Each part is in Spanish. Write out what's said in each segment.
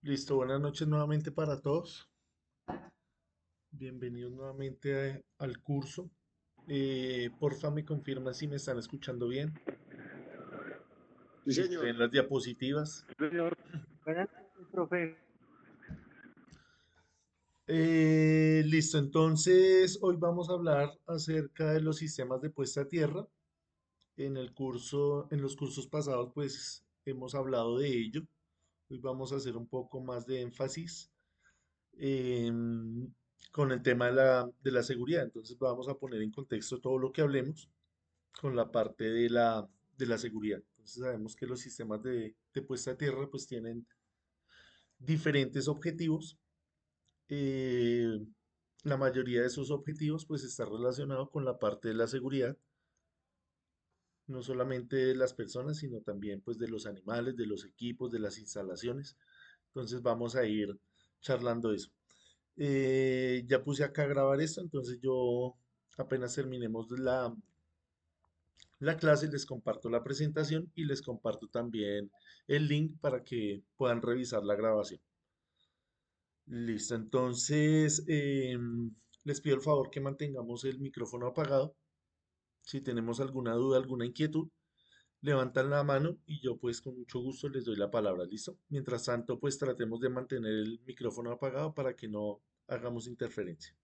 Listo, buenas noches nuevamente para todos. Bienvenidos nuevamente al curso. Porfa, me confirma si me están escuchando bien, Sí, si se señor. ven las diapositivas. Señor. Buenas noches, profe. Listo, entonces hoy vamos a hablar acerca de los sistemas de puesta a tierra. En los cursos pasados, pues hemos hablado de ello. Hoy vamos a hacer un poco más de énfasis em, con el tema de la seguridad. Entonces vamos a poner en contexto todo lo que hablemos con la parte de la seguridad. Entonces sabemos que los sistemas de puesta a tierra pues tienen diferentes objetivos. eh, la mayoría de esos objetivos pues está relacionado con la parte de la seguridad, no solamente de las personas, sino también pues de los animales, de los equipos, de las instalaciones. Entonces vamos a ir charlando eso. Ya puse acá a grabar esto, entonces yo apenas terminemos la clase, les comparto la presentación y les comparto también el link para que puedan revisar la grabación. Listo, entonces les pido el favor que mantengamos el micrófono apagado. Si tenemos alguna duda, alguna inquietud, levantan la mano y yo pues con mucho gusto les doy la palabra. ¿Listo? Mientras tanto, pues tratemos de mantener el micrófono apagado para que no hagamos interferencia.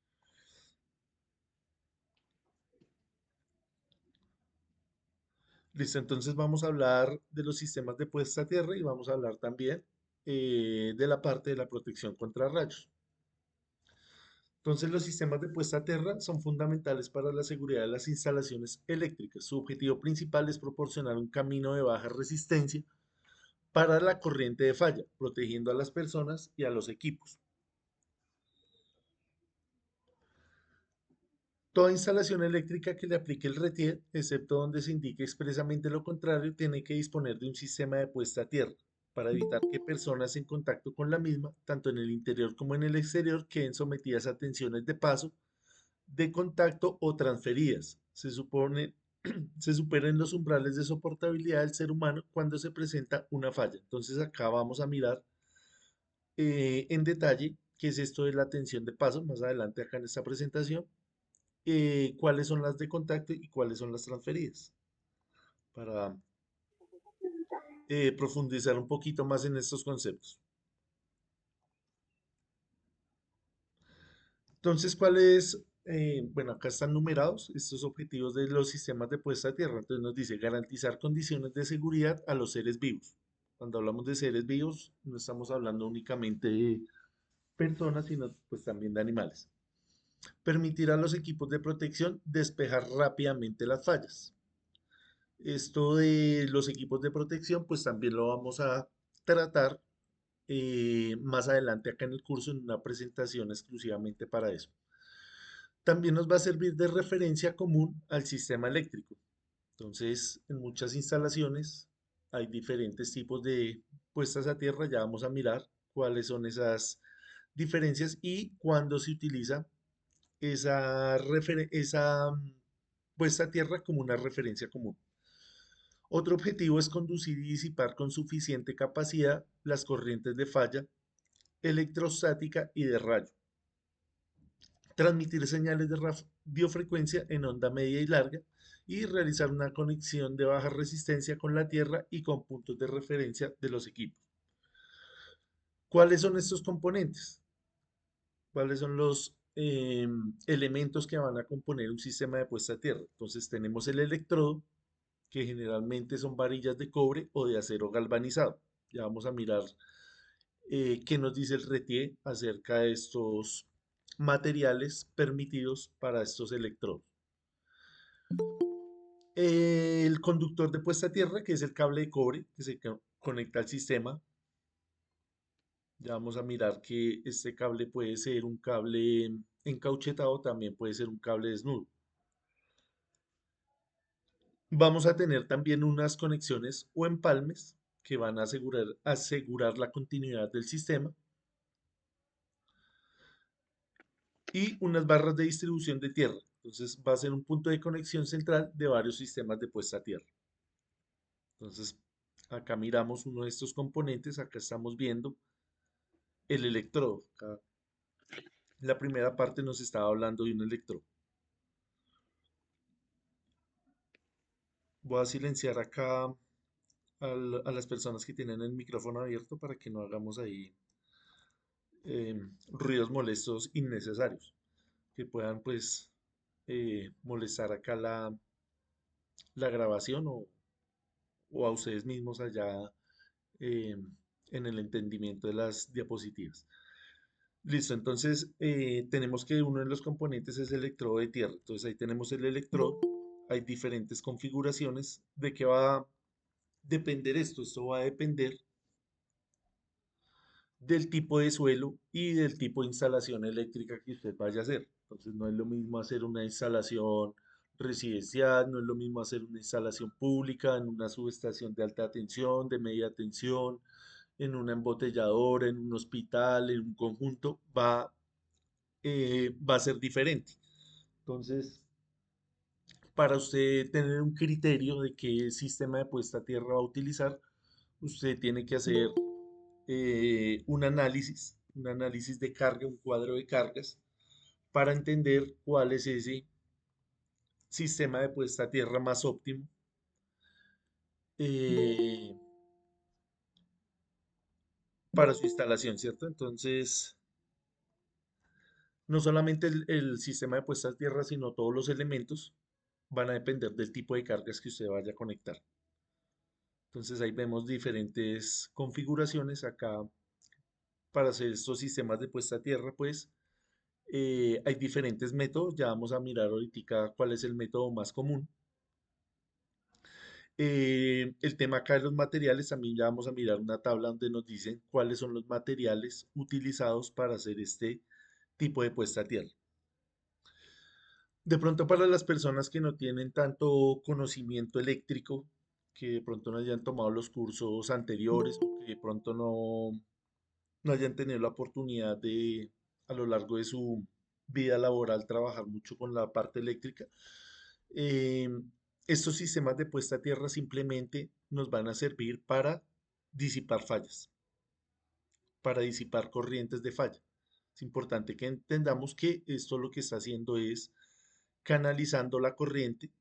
Listo, entonces vamos a hablar de los sistemas de puesta a tierra y vamos a hablar también de la parte de la protección contra rayos. Entonces, los sistemas de puesta a tierra son fundamentales para la seguridad de las instalaciones eléctricas. Su objetivo principal es proporcionar un camino de baja resistencia para la corriente de falla, protegiendo a las personas y a los equipos. Toda instalación eléctrica que le aplique el RETIER, excepto donde se indique expresamente lo contrario, tiene que disponer de un sistema de puesta a tierra para evitar que personas en contacto con la misma, tanto en el interior como en el exterior, queden sometidas a tensiones de paso, de contacto o transferidas. Se superan los umbrales de soportabilidad del ser humano cuando se presenta una falla. Entonces acá vamos a mirar en detalle qué es esto de la tensión de paso, más adelante acá en esta presentación, cuáles son las de contacto y cuáles son las transferidas, para profundizar un poquito más en estos conceptos. Entonces, ¿cuáles? Bueno, acá están numerados estos objetivos de los sistemas de puesta a tierra. Entonces nos dice garantizar condiciones de seguridad a los seres vivos. Cuando hablamos de seres vivos, no estamos hablando únicamente de personas, sino pues también de animales. Permitir a los equipos de protección despejar rápidamente las fallas. Esto de los equipos de protección, pues también lo vamos a tratar más adelante acá en el curso en una presentación exclusivamente para eso. También nos va a servir de referencia común al sistema eléctrico. Entonces, en muchas instalaciones hay diferentes tipos de puestas a tierra. Ya vamos a mirar cuáles son esas diferencias y cuándo se utiliza esa puesta a tierra como una referencia común. Otro objetivo es conducir y disipar con suficiente capacidad las corrientes de falla electrostática y de rayo. Transmitir señales de radiofrecuencia en onda media y larga y realizar una conexión de baja resistencia con la Tierra y con puntos de referencia de los equipos. ¿Cuáles son estos componentes? ¿Cuáles son los elementos que van a componer un sistema de puesta a tierra? Entonces tenemos el electrodo, que generalmente son varillas de cobre o de acero galvanizado. Ya vamos a mirar qué nos dice el RETIE acerca de estos materiales permitidos para estos electrodos. El conductor de puesta a tierra, que es el cable de cobre que se conecta al sistema. Ya vamos a mirar que este cable puede ser un cable encauchetado, también puede ser un cable desnudo. Vamos a tener también unas conexiones o empalmes que van a asegurar la continuidad del sistema y unas barras de distribución de tierra. Entonces va a ser un punto de conexión central de varios sistemas de puesta a tierra. Entonces acá miramos uno de estos componentes, acá estamos viendo. el electrodo. Acá, la primera parte nos estaba hablando de un electrodo. Voy a silenciar acá a las personas que tienen el micrófono abierto para que no hagamos ahí ruidos molestos innecesarios que puedan pues molestar acá la grabación o a ustedes mismos allá eh, en el entendimiento de las diapositivas. Listo, entonces tenemos que uno de los componentes es el electrodo de tierra. Entonces ahí tenemos el electrodo. Hay diferentes configuraciones. ¿De qué va a depender esto? Esto va a depender del tipo de suelo y del tipo de instalación eléctrica que usted vaya a hacer. Entonces no es lo mismo hacer una instalación residencial, no es lo mismo hacer una instalación pública en una subestación de alta tensión, de media tensión, en una embotelladora, en un hospital, en un conjunto, va a ser diferente. Entonces, para usted tener un criterio de qué sistema de puesta a tierra va a utilizar, usted tiene que hacer un análisis de carga, un cuadro de cargas, para entender cuál es ese sistema de puesta a tierra más óptimo eh, para su instalación, ¿cierto? Entonces, no solamente el sistema de puesta a tierra, sino todos los elementos van a depender del tipo de cargas que usted vaya a conectar. Entonces ahí vemos diferentes configuraciones acá para hacer estos sistemas de puesta a tierra, pues hay diferentes métodos. Ya vamos a mirar ahorita cuál es el método más común. El tema acá de los materiales, también ya vamos a mirar una tabla donde nos dicen cuáles son los materiales utilizados para hacer este tipo de puesta a tierra. De pronto para las personas que no tienen tanto conocimiento eléctrico, que de pronto no hayan tomado los cursos anteriores o que de pronto no hayan tenido la oportunidad de a lo largo de su vida laboral trabajar mucho con la parte eléctrica, eh, estos sistemas de puesta a tierra simplemente nos van a servir para disipar fallas, para disipar corrientes de falla. Es importante que entendamos que esto lo que está haciendo es canalizando la corriente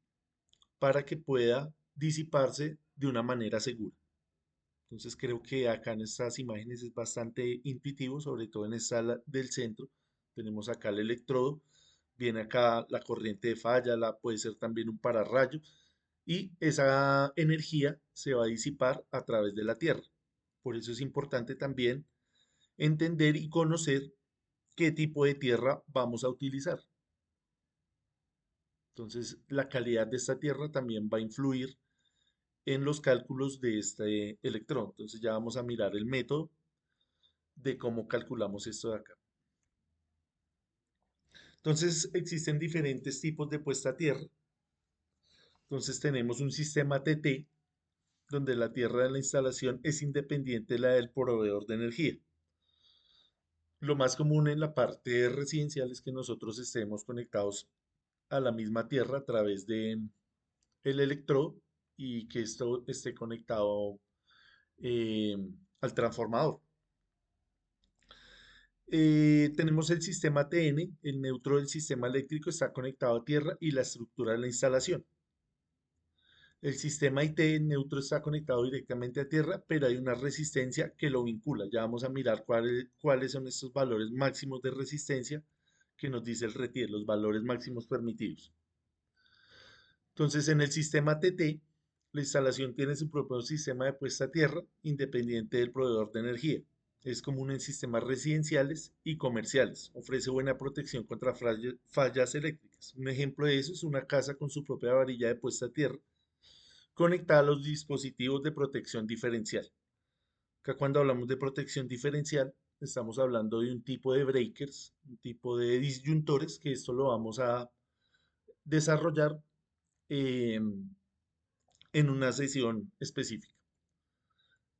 para que pueda disiparse de una manera segura. Entonces creo que acá en estas imágenes es bastante intuitivo, sobre todo en esta del centro. Tenemos acá el electrodo, viene acá la corriente de falla, puede ser también un pararrayo, y esa energía se va a disipar a través de la Tierra. Por eso es importante también entender y conocer qué tipo de tierra vamos a utilizar. Entonces, la calidad de esta tierra también va a influir en los cálculos de este electrón. Entonces, ya vamos a mirar el método de cómo calculamos esto de acá. Entonces, existen diferentes tipos de puesta a tierra. Entonces, tenemos un sistema TT, donde la tierra de la instalación es independiente de la del proveedor de energía. Lo más común en la parte residencial es que nosotros estemos conectados a la misma tierra a través de el electrodo y que esto esté conectado eh, al transformador. Tenemos el sistema TN, el neutro del sistema eléctrico está conectado a tierra y la estructura de la instalación. El sistema IT neutro está conectado directamente a tierra, pero hay una resistencia que lo vincula. Ya vamos a mirar cuáles son estos valores máximos de resistencia que nos dice el RETIER, los valores máximos permitidos. Entonces, en el sistema TT, la instalación tiene su propio sistema de puesta a tierra independiente del proveedor de energía. Es común en sistemas residenciales y comerciales. Ofrece buena protección contra fallas eléctricas. Un ejemplo de eso es una casa con su propia varilla de puesta a tierra conectada a los dispositivos de protección diferencial. Acá cuando hablamos de protección diferencial, estamos hablando de un tipo de breakers, un tipo de disyuntores, que esto lo vamos a desarrollar eh, en una sesión específica.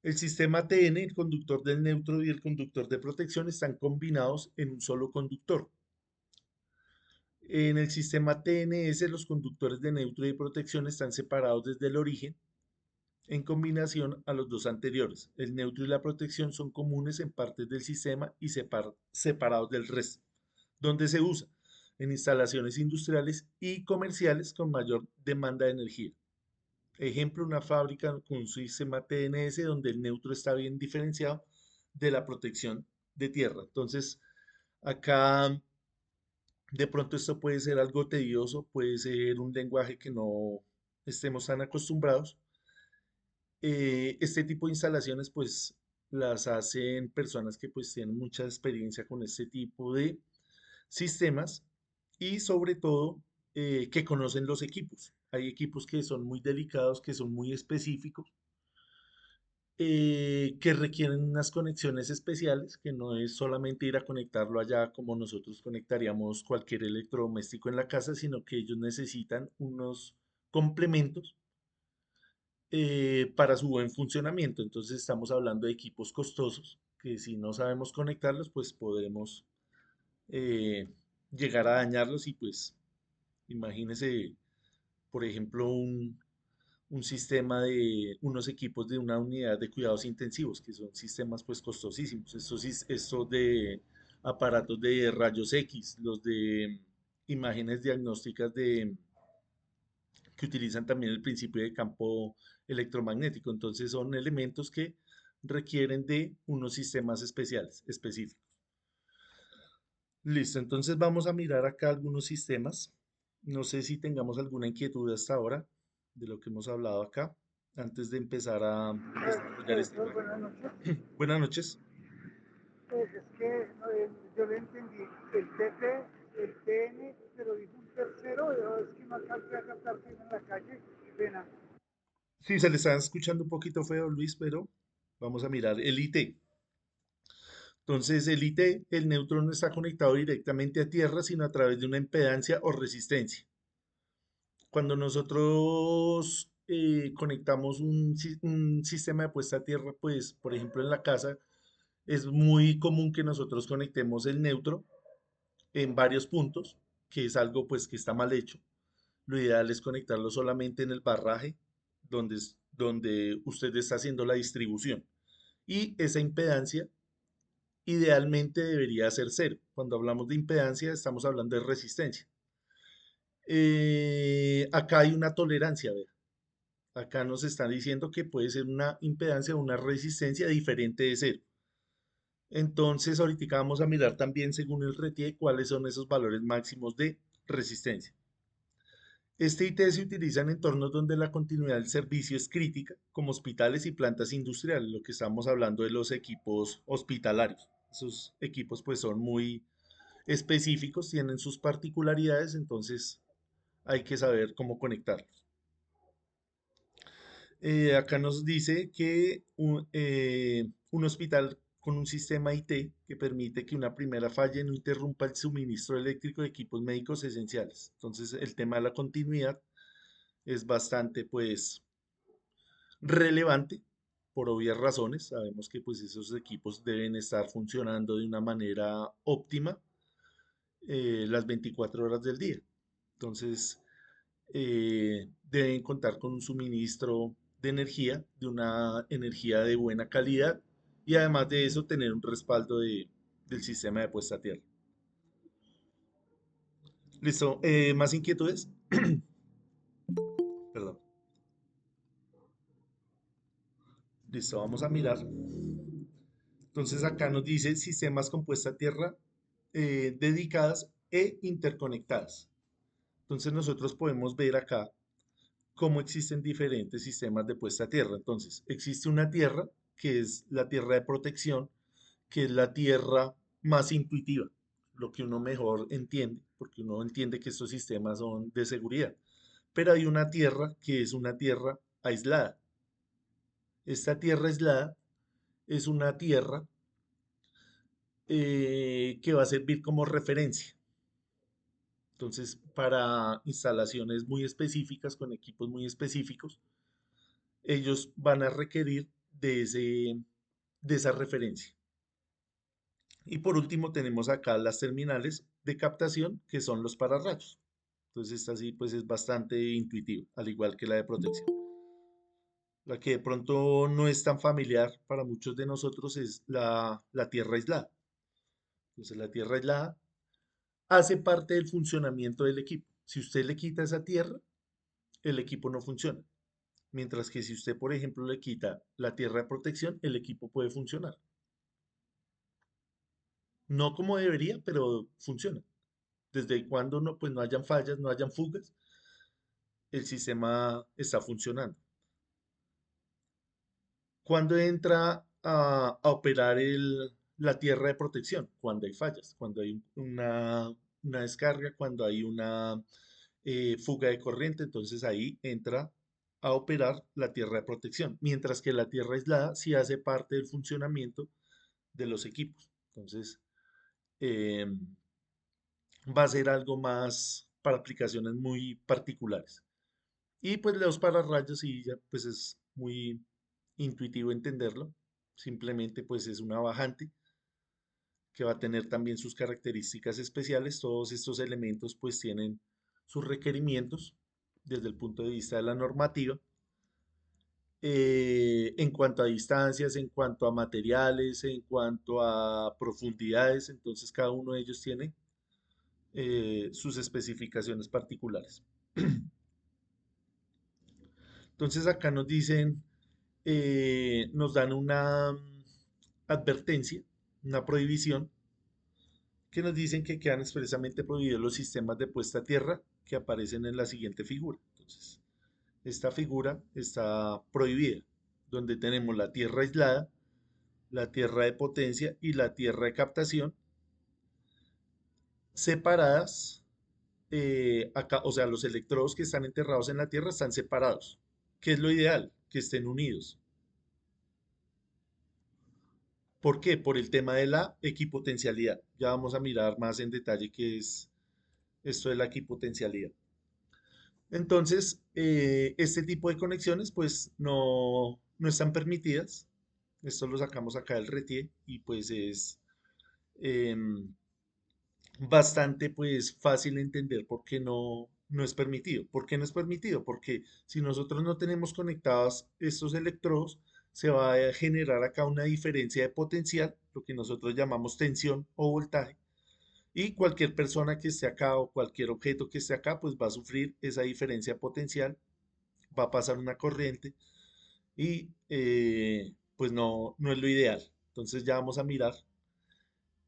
El sistema TN, el conductor del neutro y el conductor de protección están combinados en un solo conductor. En el sistema TNS, los conductores de neutro y de protección están separados desde el origen en combinación a los dos anteriores. El neutro y la protección son comunes en partes del sistema y separados del resto, donde se usa en instalaciones industriales y comerciales con mayor demanda de energía. Ejemplo, una fábrica con un sistema TNS donde el neutro está bien diferenciado de la protección de tierra. Entonces, acá de pronto esto puede ser algo tedioso, puede ser un lenguaje que no estemos tan acostumbrados. Este tipo de instalaciones pues las hacen personas que pues tienen mucha experiencia con este tipo de sistemas y sobre todo que conocen los equipos. Hay equipos que son muy delicados, que son muy específicos, que requieren unas conexiones especiales, que no es solamente ir a conectarlo allá como nosotros conectaríamos cualquier electrodoméstico en la casa, sino que ellos necesitan unos complementos para su buen funcionamiento. Entonces estamos hablando de equipos costosos, que si no sabemos conectarlos, pues podemos eh, llegar a dañarlos y pues imagínese, por ejemplo, un sistema de unos equipos de una unidad de cuidados intensivos, que son sistemas pues costosísimos. Estos de aparatos de rayos X, los de imágenes diagnósticas que utilizan también el principio de campo electromagnético. Entonces son elementos que requieren de unos sistemas especiales, específicos. Listo, entonces vamos a mirar acá algunos sistemas. No sé si tengamos alguna inquietud hasta ahora de lo que hemos hablado acá, antes de empezar a desarrollar esta Profesor, imagen. buenas noches. Buenas noches. Es que yo le entendí el TP, el TN, pero dijo un tercero, es que no alcancé a captar bien en la calle, qué pena. Sí, se le está escuchando un poquito feo, Luis, pero vamos a mirar el IT. Entonces, el IT, el neutrón no está conectado directamente a tierra, sino a través de una impedancia o resistencia. Cuando nosotros conectamos un sistema de puesta a tierra, pues, por ejemplo, en la casa, es muy común que nosotros conectemos el neutro en varios puntos, que es algo pues que está mal hecho. Lo ideal es conectarlo solamente en el barraje, donde usted está haciendo la distribución. Y esa impedancia idealmente debería ser cero. Cuando hablamos de impedancia, estamos hablando de resistencia. Acá hay una tolerancia, vea. Acá nos están diciendo que puede ser una impedancia o una resistencia diferente de cero. Entonces, ahorita vamos a mirar también, según el RETIE, cuáles son esos valores máximos de resistencia. Este IT se utiliza en entornos donde la continuidad del servicio es crítica, como hospitales y plantas industriales, lo que estamos hablando de los equipos hospitalarios. Esos equipos pues son muy específicos, tienen sus particularidades, entonces hay que saber cómo conectarlos. Acá nos dice que un hospital con un sistema IT que permite que una primera falla no interrumpa el suministro eléctrico de equipos médicos esenciales. Entonces, el tema de la continuidad es bastante, pues, relevante por obvias razones. Sabemos que, pues, esos equipos deben estar funcionando de una manera óptima las 24 horas del día. Entonces, deben contar con un suministro de energía, de una energía de buena calidad y además de eso tener un respaldo del sistema de puesta a tierra. Listo, ¿más inquietudes? Perdón. Listo, vamos a mirar. Entonces acá nos dice sistemas con puesta a tierra dedicadas e interconectadas. Entonces nosotros podemos ver acá cómo existen diferentes sistemas de puesta a tierra. Entonces, existe una tierra que es la tierra de protección, que es la tierra más intuitiva, lo que uno mejor entiende, porque uno entiende que estos sistemas son de seguridad. Pero hay una tierra que es una tierra aislada. Esta tierra aislada es una tierra que va a servir como referencia. Entonces, para instalaciones muy específicas, con equipos muy específicos, ellos van a requerir de esa referencia. Y por último tenemos acá las terminales de captación, que son los pararrayos. Entonces esta sí pues es bastante intuitiva, al igual que la de protección. La que de pronto no es tan familiar para muchos de nosotros es la tierra aislada. Entonces, la tierra aislada hace parte del funcionamiento del equipo. Si usted le quita esa tierra, el equipo no funciona. Mientras que si usted, por ejemplo, le quita la tierra de protección, el equipo puede funcionar. No como debería, pero funciona. Desde cuando no, pues no hayan fallas, no hayan fugas, el sistema está funcionando. ¿Cuándo entra a operar la tierra de protección? Cuando hay fallas, cuando hay una descarga, cuando hay una fuga de corriente, entonces ahí entra a operar la tierra de protección, mientras que la tierra aislada sí hace parte del funcionamiento de los equipos. Entonces, eh, va a ser algo más para aplicaciones muy particulares. Y pues los pararrayos sí, ya pues es muy intuitivo entenderlo. Simplemente pues es una bajante que va a tener también sus características especiales. Todos estos elementos pues tienen sus requerimientos desde el punto de vista de la normativa. En cuanto a distancias, en cuanto a materiales, en cuanto a profundidades, entonces cada uno de ellos tiene sus especificaciones particulares. Entonces acá nos dicen, nos dan una advertencia, una prohibición, que nos dicen que quedan expresamente prohibidos los sistemas de puesta a tierra que aparecen en la siguiente figura. Entonces, esta figura está prohibida, donde tenemos la tierra aislada, la tierra de potencia y la tierra de captación separadas. Acá, o sea, los electrodos que están enterrados en la tierra están separados. ¿Qué es lo ideal? Que estén unidos. ¿Por qué? Por el tema de la equipotencialidad. Ya vamos a mirar más en detalle qué es esto de la equipotencialidad. Entonces, este tipo de conexiones pues no están permitidas. Esto lo sacamos acá del RETIE y pues es em, bastante pues fácil entender por qué no es permitido. ¿Por qué no es permitido? Porque si nosotros no tenemos conectados estos electrodos, se va a generar acá una diferencia de potencial, lo que nosotros llamamos tensión o voltaje. Y cualquier persona que esté acá o cualquier objeto que esté acá, pues va a sufrir esa diferencia potencial, va a pasar una corriente y pues no es lo ideal. Entonces ya vamos a mirar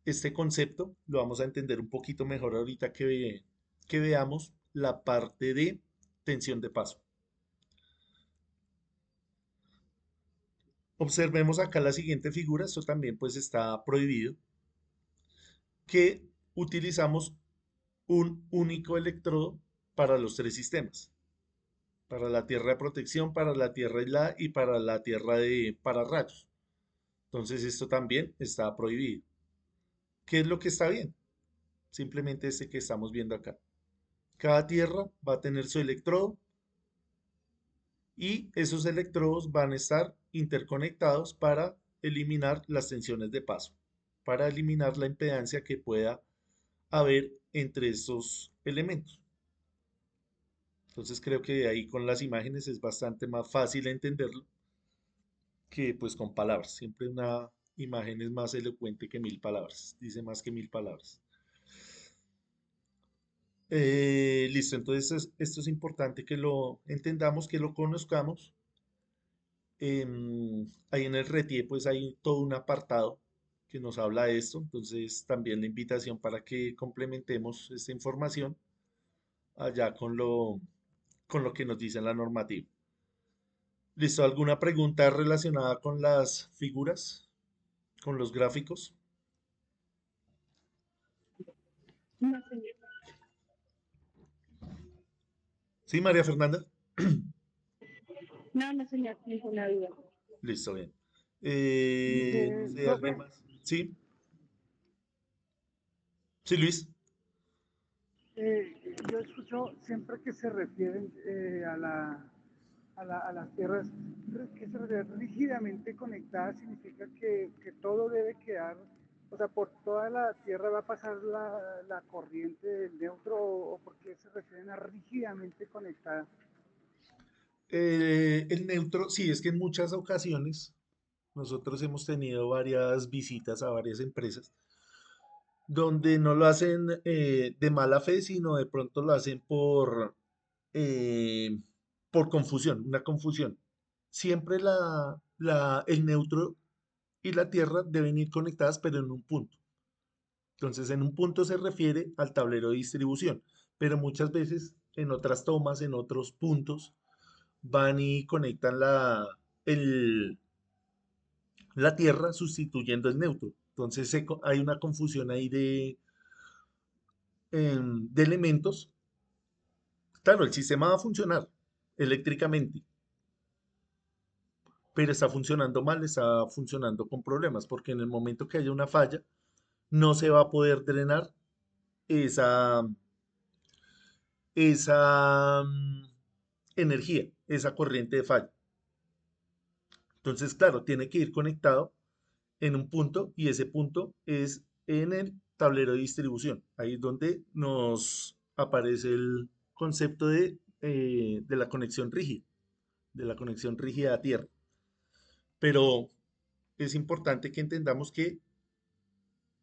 este concepto, lo vamos a entender un poquito mejor ahorita que veamos la parte de tensión de paso. Observemos acá la siguiente figura, esto también pues está prohibido, que utilizamos un único electrodo para los tres sistemas, para la tierra de protección, para la tierra aislada y para la tierra de pararrayos. Entonces esto también está prohibido. ¿Qué es lo que está bien? Simplemente este que estamos viendo acá. Cada tierra va a tener su electrodo y esos electrodos van a estar interconectados para eliminar las tensiones de paso, para eliminar la impedancia que pueda haber entre estos elementos. Entonces creo que de ahí con las imágenes es bastante más fácil entenderlo que pues con palabras. Siempre una imagen es más elocuente que mil palabras, dice más que mil palabras. Listo, entonces esto es importante que lo entendamos, que lo conozcamos. Ahí en el RETIE pues hay todo un apartado que nos habla de esto, entonces también la invitación para que complementemos esta información allá con lo que nos dice la normativa. ¿Listo? ¿Alguna pregunta relacionada con las figuras, con los gráficos? No, señor. Sí, María Fernanda. No, no, señor, ninguna duda. Listo, bien. No sé, Profe, ¿alguien más? Sí, sí, Luis. yo escucho siempre que se refieren a las tierras que se refieren rígidamente conectadas, significa que todo debe quedar, o sea, por toda la tierra va a pasar la corriente del neutro, o porque se refieren a rígidamente conectada. El neutro, sí, es que en muchas ocasiones nosotros hemos tenido varias visitas a varias empresas donde no lo hacen de mala fe, sino de pronto lo hacen eh, por confusión, una confusión. Siempre el neutro y la Tierra deben ir conectadas, pero en un punto. Entonces, en un punto se refiere al tablero de distribución, pero muchas veces en otras tomas, en otros puntos, van y conectan el, la Tierra sustituyendo el neutro. Entonces, hay una confusión ahí de elementos. Claro, el sistema va a funcionar eléctricamente, pero está funcionando mal, está funcionando con problemas, porque en el momento que haya una falla, no se va a poder drenar esa, esa energía, esa corriente de falla. Entonces, claro, tiene que ir conectado en un punto y ese punto es en el tablero de distribución. Ahí es donde nos aparece el concepto de la conexión rígida, de la conexión rígida a tierra. Pero es importante que entendamos que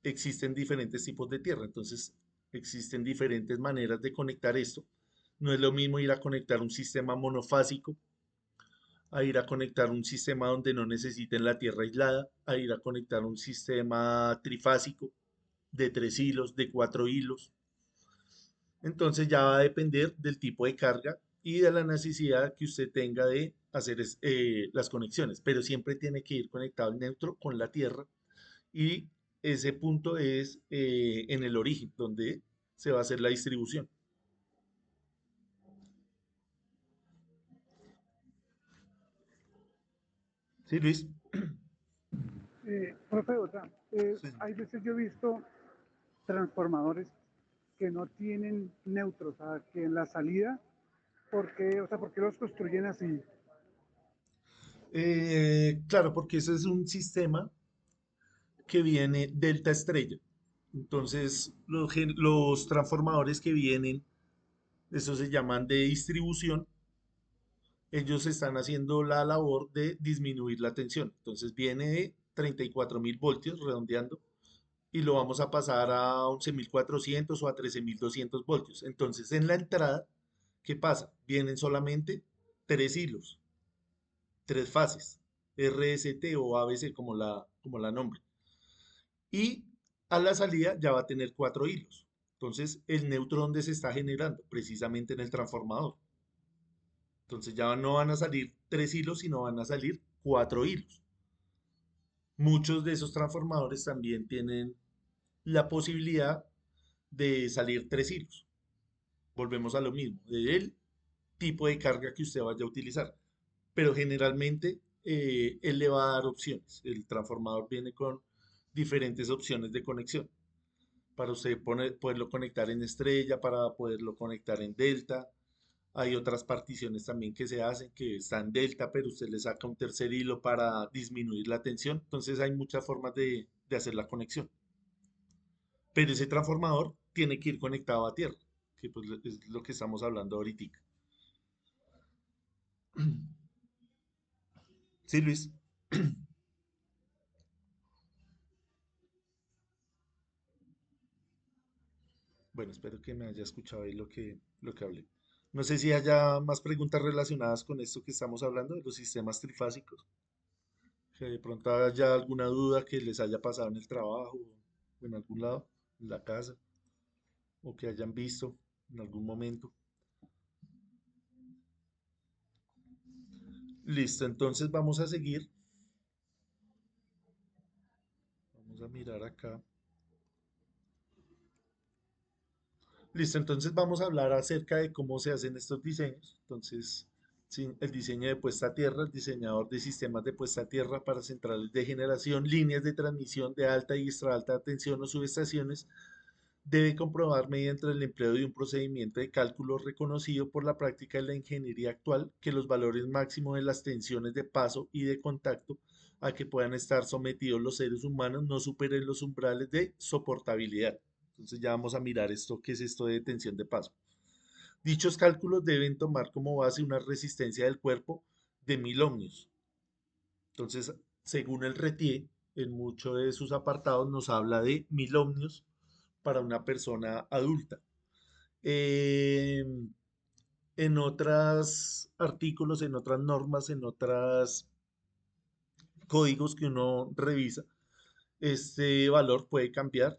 existen diferentes tipos de tierra, entonces existen diferentes maneras de conectar esto. No es lo mismo ir a conectar un sistema monofásico, a ir a conectar un sistema donde no necesiten la tierra aislada, a ir a conectar un sistema trifásico de 3 hilos, de 4 hilos. Entonces ya va a depender del tipo de carga y de la necesidad que usted tenga de hacer las conexiones, pero siempre tiene que ir conectado el neutro con la tierra y ese punto es en el origen, donde se va a hacer la distribución. ¿Sí, Luis? Profe, otra, Sí. hay veces yo he visto transformadores que no tienen neutros, o sea, que en la salida, ¿por qué los construyen así? Claro, porque ese es un sistema que viene delta estrella. Entonces, los transformadores que vienen, eso se llaman de distribución, ellos están haciendo la labor de disminuir la tensión. Entonces, viene de 34.000 voltios, redondeando, y lo vamos a pasar a 11.400 o a 13.200 voltios. Entonces, en la entrada, ¿qué pasa? Vienen solamente 3 hilos, 3 fases, RST o ABC como la nombre. Y a la salida ya va a tener 4 hilos. Entonces, el neutro ¿dónde se está generando? Precisamente en el transformador. Entonces ya no van a salir 3 hilos, sino van a salir 4 hilos. Muchos de esos transformadores también tienen la posibilidad de salir 3 hilos. Volvemos a lo mismo, del tipo de carga que usted vaya a utilizar. Pero generalmente él le va a dar opciones. El transformador viene con diferentes opciones de conexión para usted poderlo conectar en estrella, para poderlo conectar en delta. Hay otras particiones también que se hacen que están delta, pero usted le saca un tercer hilo para disminuir la tensión. Entonces hay muchas formas de hacer la conexión. Pero ese transformador tiene que ir conectado a tierra, que pues es lo que estamos hablando ahorita. Sí, Luis. Bueno, espero que me haya escuchado ahí lo que hablé. No sé si haya más preguntas relacionadas con esto que estamos hablando de los sistemas trifásicos. Que de pronto haya alguna duda que les haya pasado en el trabajo o en algún lado, en la casa, o que hayan visto en algún momento. Listo, entonces vamos a seguir. Vamos a mirar acá. Listo, entonces vamos a hablar acerca de cómo se hacen estos diseños. Entonces, sí, el diseño de puesta a tierra, el diseñador de sistemas de puesta a tierra para centrales de generación, líneas de transmisión de alta y extra alta tensión o subestaciones, debe comprobar mediante el empleo de un procedimiento de cálculo reconocido por la práctica de la ingeniería actual que los valores máximos de las tensiones de paso y de contacto a que puedan estar sometidos los seres humanos no superen los umbrales de soportabilidad. Entonces ya vamos a mirar esto, qué es esto de tensión de paso. Dichos cálculos deben tomar como base una resistencia del cuerpo de 1000 ohmios. Entonces, según el RETIE, en muchos de sus apartados nos habla de 1000 ohmios para una persona adulta. Eh, en otros artículos, en otras normas, en otros códigos que uno revisa, este valor puede cambiar.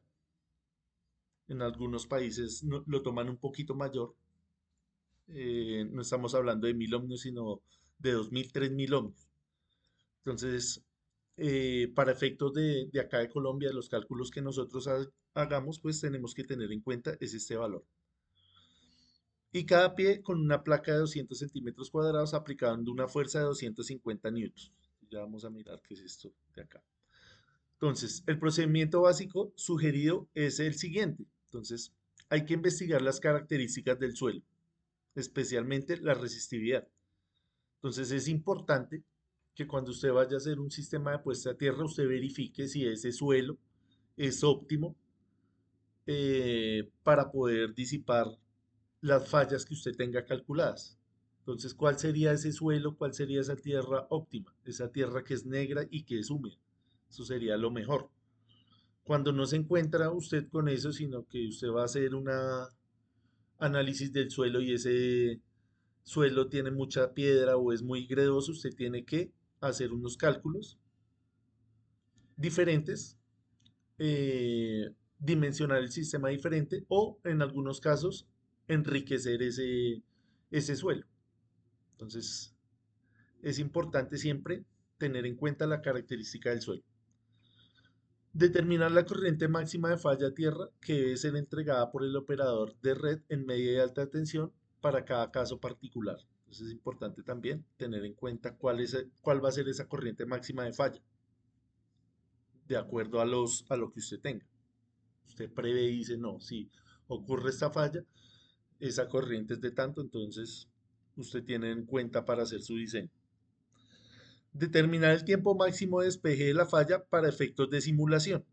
En algunos países lo toman un poquito mayor. No estamos hablando de 1000 ohmios, sino de 2000, 3000 ohmios. Entonces, para efectos de acá de Colombia, los cálculos que nosotros hagamos, pues tenemos que tener en cuenta es este valor. Y cada pie con una placa de 200 centímetros cuadrados aplicando una fuerza de 250 newtons. Ya vamos a mirar qué es esto de acá. Entonces, el procedimiento básico sugerido es el siguiente. Entonces, hay que investigar las características del suelo, especialmente la resistividad. Entonces, es importante que cuando usted vaya a hacer un sistema de puesta a tierra, usted verifique si ese suelo es óptimo para poder disipar las fallas que usted tenga calculadas. Entonces, ¿cuál sería ese suelo? ¿Cuál sería esa tierra óptima? Esa tierra que es negra y que es húmeda. Eso sería lo mejor. Cuando no se encuentra usted con eso, sino que usted va a hacer un análisis del suelo y ese suelo tiene mucha piedra o es muy gredoso, usted tiene que hacer unos cálculos diferentes, dimensionar el sistema diferente o en algunos casos enriquecer ese suelo. Entonces, es importante siempre tener en cuenta la característica del suelo. Determinar la corriente máxima de falla a tierra que debe ser entregada por el operador de red en media y alta tensión para cada caso particular. Entonces es importante también tener en cuenta cuál va a ser esa corriente máxima de falla, de acuerdo a lo que usted tenga. Usted prevé y dice, no, si ocurre esta falla, esa corriente es de tanto, entonces usted tiene en cuenta para hacer su diseño. Determinar el tiempo máximo de despeje de la falla para efectos de simulación.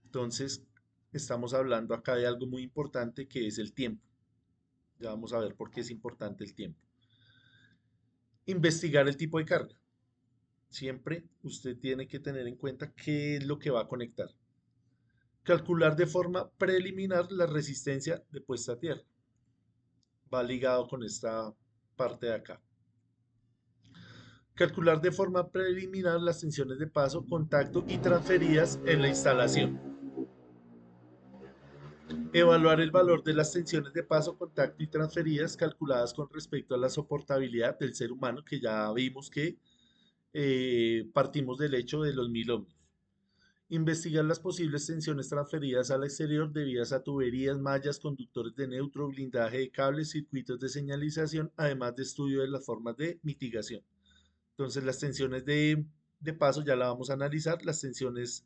Entonces, estamos hablando acá de algo muy importante que es el tiempo. Ya vamos a ver por qué es importante el tiempo. Investigar el tipo de carga. Siempre usted tiene que tener en cuenta qué es lo que va a conectar. Calcular de forma preliminar la resistencia de puesta a tierra. Va ligado con esta parte de acá. Calcular de forma preliminar las tensiones de paso, contacto y transferidas en la instalación. Evaluar el valor de las tensiones de paso, contacto y transferidas calculadas con respecto a la soportabilidad del ser humano, que ya vimos que partimos del hecho de los 1000 ohmios. Investigar las posibles tensiones transferidas al exterior debidas a tuberías, mallas, conductores de neutro, blindaje de cables, circuitos de señalización, además de estudio de las formas de mitigación. Entonces, las tensiones de paso ya la vamos a analizar. Las tensiones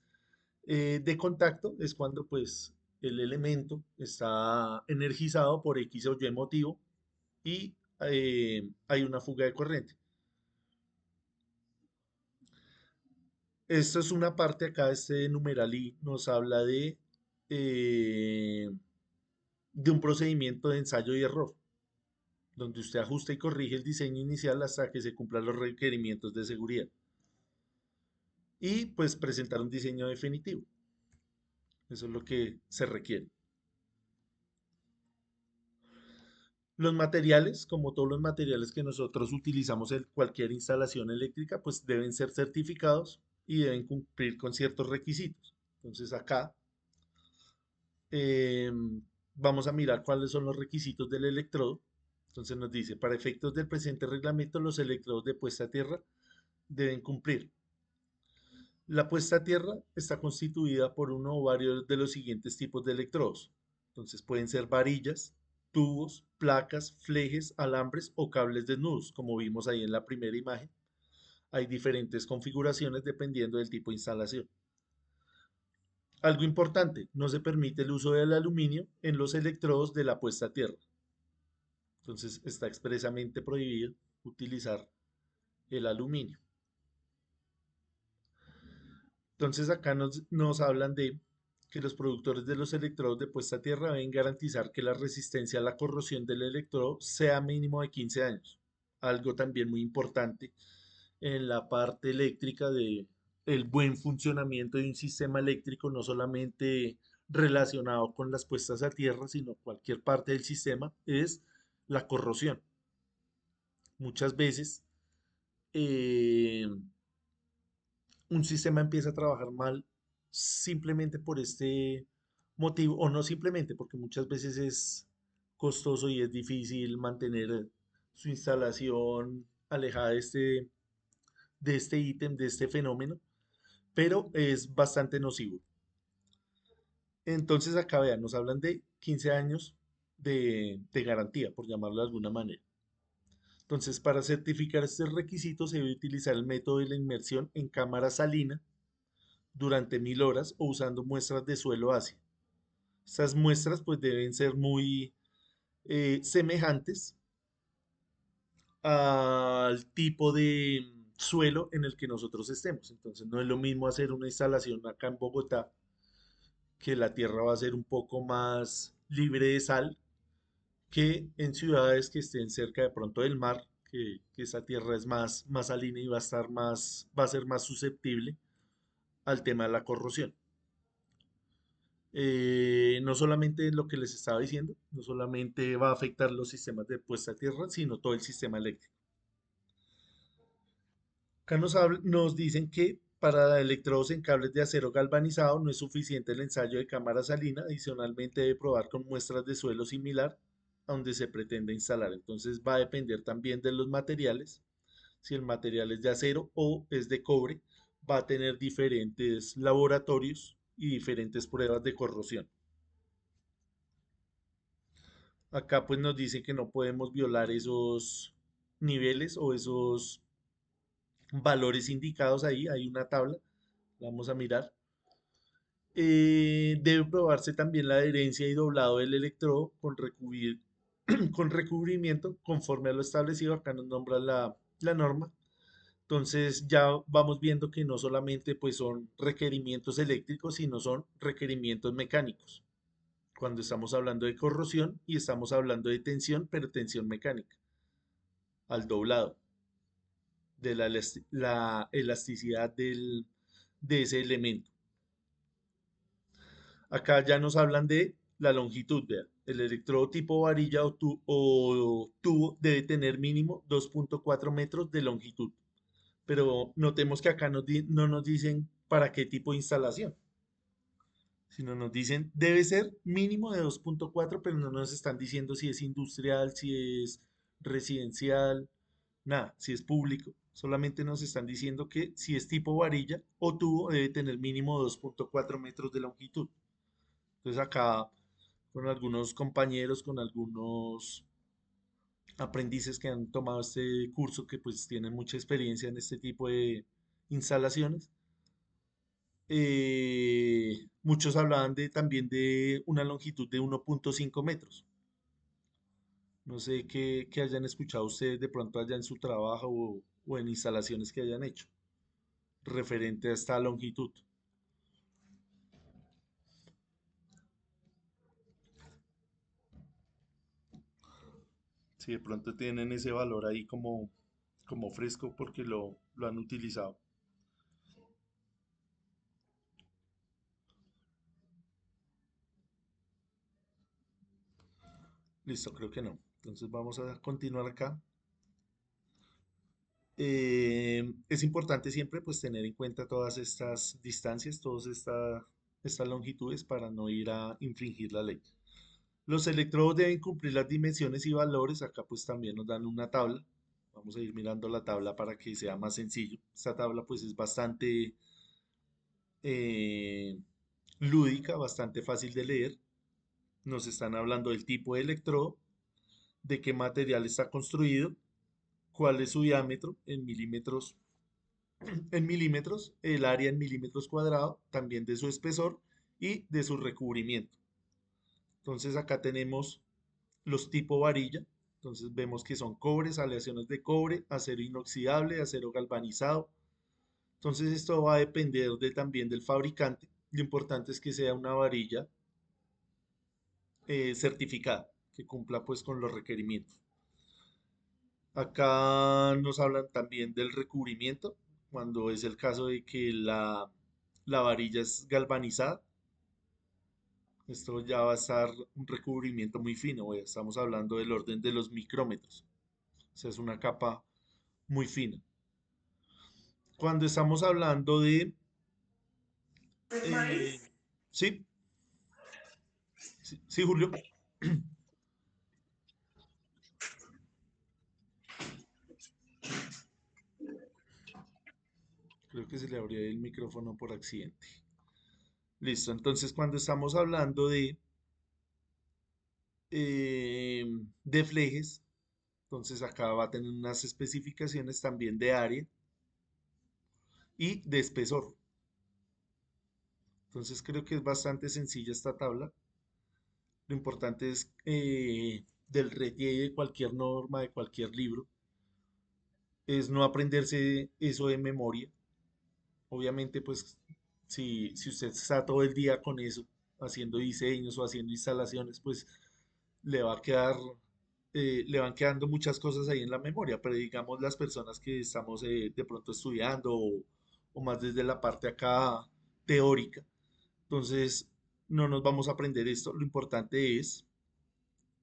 de contacto es cuando pues el elemento está energizado por X o Y motivo y hay una fuga de corriente. Esto es una parte acá, este numeral I nos habla eh, de un procedimiento de ensayo y error, donde usted ajusta y corrige el diseño inicial hasta que se cumplan los requerimientos de seguridad. Y pues presentar un diseño definitivo. Eso es lo que se requiere. Los materiales, como todos los materiales que nosotros utilizamos en cualquier instalación eléctrica, pues deben ser certificados y deben cumplir con ciertos requisitos. Entonces acá eh, vamos a mirar cuáles son los requisitos del electrodo. Entonces nos dice, para efectos del presente reglamento, los electrodos de puesta a tierra deben cumplir. La puesta a tierra está constituida por uno o varios de los siguientes tipos de electrodos. Entonces pueden ser varillas, tubos, placas, flejes, alambres o cables desnudos, como vimos ahí en la primera imagen. Hay diferentes configuraciones dependiendo del tipo de instalación. Algo importante, no se permite el uso del aluminio en los electrodos de la puesta a tierra. Entonces está expresamente prohibido utilizar el aluminio. Entonces acá nos hablan de que los productores de los electrodos de puesta a tierra deben garantizar que la resistencia a la corrosión del electrodo sea mínimo de 15 años. Algo también muy importante en la parte eléctrica de el buen funcionamiento de un sistema eléctrico, no solamente relacionado con las puestas a tierra, sino cualquier parte del sistema, es la corrosión. Muchas veces eh, un sistema empieza a trabajar mal simplemente por este motivo, o no simplemente, porque muchas veces es costoso y es difícil mantener su instalación alejada de este ítem, de este fenómeno, pero es bastante nocivo. Entonces acá vean, nos hablan de 15 años de garantía, por llamarlo de alguna manera. Entonces, para certificar este requisito se debe utilizar el método de la inmersión en cámara salina durante 1000 horas o usando muestras de suelo ácido. Estas muestras pues deben ser muy semejantes al tipo de suelo en el que nosotros estemos. Entonces no es lo mismo hacer una instalación acá en Bogotá, que la tierra va a ser un poco más libre de sal, que en ciudades que estén cerca de pronto del mar, que esa tierra es más salina y va a estar va a ser más susceptible al tema de la corrosión. No solamente lo que les estaba diciendo, no solamente va a afectar los sistemas de puesta a tierra, sino todo el sistema eléctrico. Acá nos dicen que para electrodos en cables de acero galvanizado no es suficiente el ensayo de cámara salina, adicionalmente debe probar con muestras de suelo similar a donde se pretende instalar. Entonces va a depender también de los materiales, si el material es de acero o es de cobre, va a tener diferentes laboratorios y diferentes pruebas de corrosión. Acá pues nos dice que no podemos violar esos niveles o esos valores indicados ahí. Hay una tabla, la vamos a mirar. Debe probarse también la adherencia y doblado del electrodo con recubrimiento conforme a lo establecido. Acá nos nombra la norma. Entonces ya vamos viendo que no solamente pues son requerimientos eléctricos, sino son requerimientos mecánicos. Cuando estamos hablando de corrosión y estamos hablando de tensión, pero tensión mecánica, al doblado, de la elasticidad de ese elemento. Acá ya nos hablan de la longitud, vea. El electrodo tipo varilla o tubo debe tener mínimo 2,4 metros de longitud. Pero notemos que acá no nos dicen para qué tipo de instalación, sino nos dicen debe ser mínimo de 2,4, pero no nos están diciendo si es industrial, si es residencial, nada, si es público. Solamente nos están diciendo que si es tipo varilla o tubo debe tener mínimo 2,4 metros de longitud. Entonces acá con algunos compañeros, con algunos aprendices que han tomado este curso, que pues tienen mucha experiencia en este tipo de instalaciones, muchos hablaban también de una longitud de 1,5 metros. No sé qué hayan escuchado ustedes de pronto allá en su trabajo o en instalaciones que hayan hecho referente a esta longitud. Si de pronto tienen ese valor ahí como fresco porque lo han utilizado. Listo, creo que no. Entonces vamos a continuar acá. Es importante siempre pues tener en cuenta todas estas distancias, estas longitudes para no ir a infringir la ley. Los electrodos deben cumplir las dimensiones y valores. Acá pues también nos dan una tabla. Vamos a ir mirando la tabla para que sea más sencillo. Esta tabla pues es bastante eh, lúdica, bastante fácil de leer. Nos están hablando del tipo de electrodo, de qué material está construido, cuál es su diámetro en milímetros, el área en milímetros cuadrados, también de su espesor y de su recubrimiento. Entonces acá tenemos los tipo varilla. Entonces vemos que son cobres, aleaciones de cobre, acero inoxidable, acero galvanizado. Entonces esto va a depender también del fabricante, lo importante es que sea una varilla certificada, que cumpla pues con los requerimientos. Acá nos hablan también del recubrimiento, cuando es el caso de que la varilla es galvanizada. Esto ya va a estar un recubrimiento muy fino, estamos hablando del orden de los micrómetros. O sea, es una capa muy fina. Cuando estamos hablando de... eh, sí, sí, sí, Julio. Creo que se le abrió el micrófono por accidente. Listo, entonces cuando estamos hablando de flejes, entonces acá va a tener unas especificaciones también de área y de espesor. Entonces creo que es bastante sencilla esta tabla. Lo importante es del retier de cualquier norma, de cualquier libro, es no aprenderse eso de memoria. Obviamente, pues si usted está todo el día con eso, haciendo diseños o haciendo instalaciones, pues le va a quedar, le van quedando muchas cosas ahí en la memoria, pero digamos las personas que estamos de pronto estudiando o más desde la parte acá teórica, entonces no nos vamos a aprender esto. Lo importante es,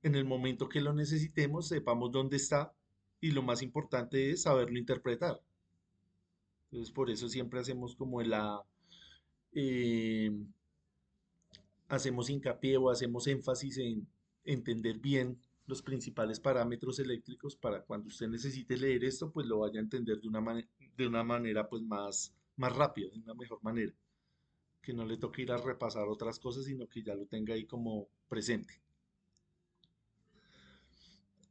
en el momento que lo necesitemos, sepamos dónde está y lo más importante es saberlo interpretar. Entonces por eso siempre hacemos como eh, hacemos hincapié o hacemos énfasis en entender bien los principales parámetros eléctricos para cuando usted necesite leer esto, pues lo vaya a entender de una manera pues más rápida, de una mejor manera, que no le toque ir a repasar otras cosas, sino que ya lo tenga ahí como presente.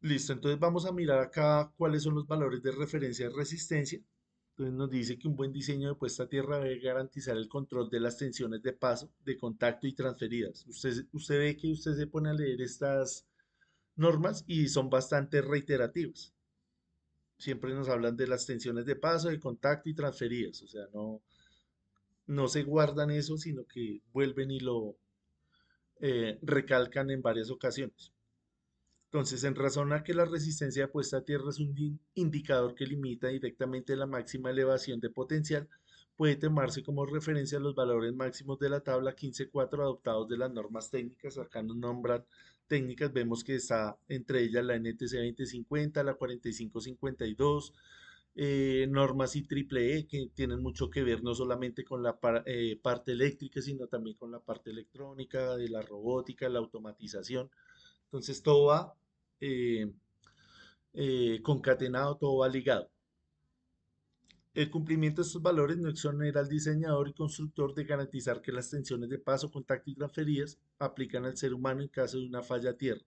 Listo, entonces vamos a mirar acá cuáles son los valores de referencia de resistencia. Entonces nos dice que un buen diseño de puesta a tierra debe garantizar el control de las tensiones de paso, de contacto y transferidas. Usted ve que usted se pone a leer estas normas y son bastante reiterativas. Siempre nos hablan de las tensiones de paso, de contacto y transferidas. O sea, no se guardan eso, sino que vuelven y lo recalcan en varias ocasiones. Entonces, en razón a que la resistencia de puesta a tierra es un indicador que limita directamente la máxima elevación de potencial, puede tomarse como referencia los valores máximos de la tabla 15.4 adoptados de las normas técnicas. Acá nos nombran técnicas, vemos que está entre ellas la NTC 2050, la 4552, normas IEEE que tienen mucho que ver no solamente con la parte eléctrica, sino también con la parte electrónica, de la robótica, la automatización. Entonces todo va eh, concatenado, todo va ligado. El cumplimiento de estos valores no exonera al diseñador y constructor de garantizar que las tensiones de paso, contacto y transferidas aplican al ser humano en caso de una falla a tierra.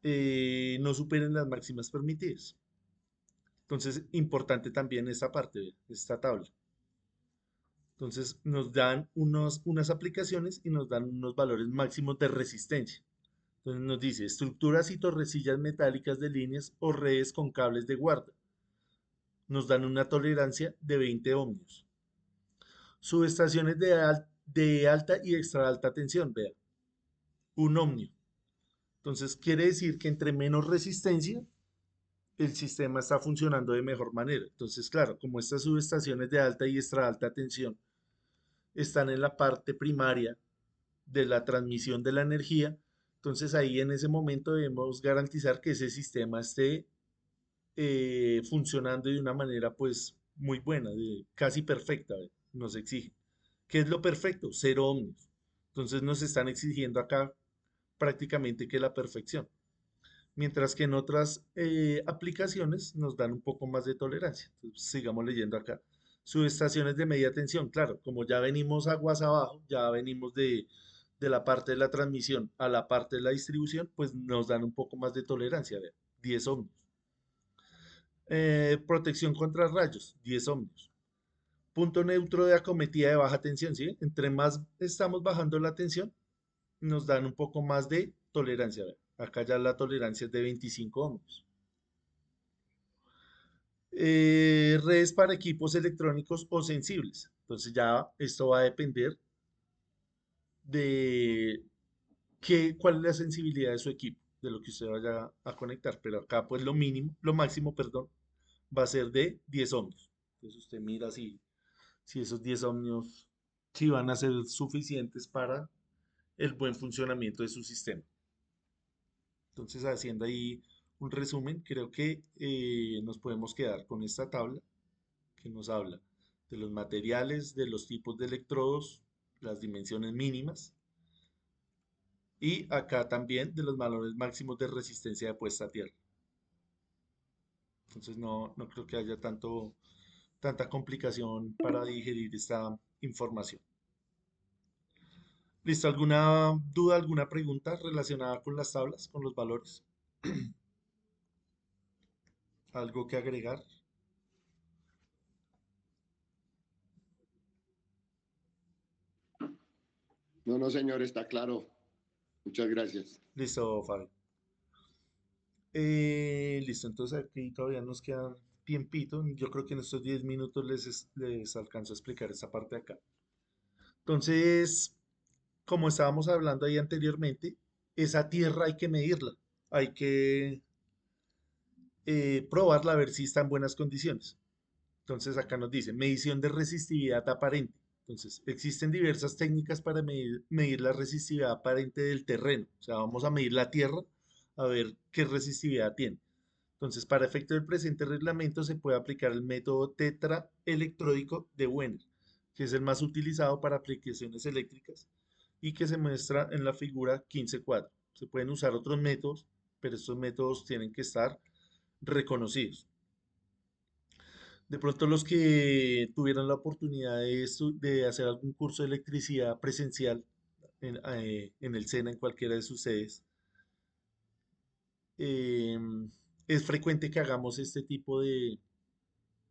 No superen las máximas permitidas. Entonces, importante también esta parte, esta tabla. Entonces, nos dan unas aplicaciones y nos dan unos valores máximos de resistencia. Entonces, nos dice estructuras y torrecillas metálicas de líneas o redes con cables de guarda. Nos dan una tolerancia de 20 ohmios. Subestaciones de alta y extra alta tensión, vea, un ohmio. Entonces, quiere decir que entre menos resistencia, el sistema está funcionando de mejor manera. Entonces, claro, como estas subestaciones de alta y extra alta tensión están en la parte primaria de la transmisión de la energía, entonces ahí en ese momento debemos garantizar que ese sistema esté funcionando de una manera pues muy buena, casi perfecta, nos exigen. ¿Qué es lo perfecto? Cero ohmios. Entonces nos están exigiendo acá prácticamente que la perfección. Mientras que en otras aplicaciones nos dan un poco más de tolerancia. Entonces, sigamos leyendo acá. Subestaciones de media tensión, claro, como ya venimos aguas abajo, ya venimos de la parte de la transmisión a la parte de la distribución, pues nos dan un poco más de tolerancia, vean, 10 ohmios. Protección contra rayos, 10 ohmios. Punto neutro de acometida de baja tensión, ¿sí? Entre más estamos bajando la tensión, nos dan un poco más de tolerancia. Vean. Acá ya la tolerancia es de 25 ohmios. redes para equipos electrónicos o sensibles. Entonces ya esto va a depender de cuál es la sensibilidad de su equipo, de lo que usted vaya a conectar. Pero acá pues lo mínimo, lo máximo, perdón, va a ser de 10 ohmios. Entonces usted mira si esos 10 ohmios si van a ser suficientes para el buen funcionamiento de su sistema. Entonces, haciendo ahí un resumen, creo que nos podemos quedar con esta tabla que nos habla de los materiales, de los tipos de electrodos, las dimensiones mínimas y acá también de los valores máximos de resistencia de puesta a tierra. Entonces no creo que haya tanta complicación para digerir esta información. ¿Listo? ¿Alguna duda, alguna pregunta relacionada con las tablas, con los valores? ¿Algo que agregar? No, no, señor, está claro. Muchas gracias. Listo, Fabio. Listo, entonces aquí todavía nos queda tiempito. Yo creo que en estos 10 minutos les alcanzo a explicar esta parte de acá. Entonces, como estábamos hablando ahí anteriormente, esa tierra hay que medirla. Hay que probarla a ver si está en buenas condiciones. Entonces acá nos dice medición de resistividad aparente. Entonces existen diversas técnicas para medir la resistividad aparente del terreno. O sea, vamos a medir la tierra a ver qué resistividad tiene. Entonces, para efecto del presente reglamento se puede aplicar el método tetraelectródico de Wenner, que es el más utilizado para aplicaciones eléctricas y que se muestra en la figura 15.4. Se pueden usar otros métodos, pero estos métodos tienen que estar reconocidos. De pronto los que tuvieron la oportunidad de hacer algún curso de electricidad presencial en el SENA, en cualquiera de sus sedes, em, es frecuente que hagamos este tipo de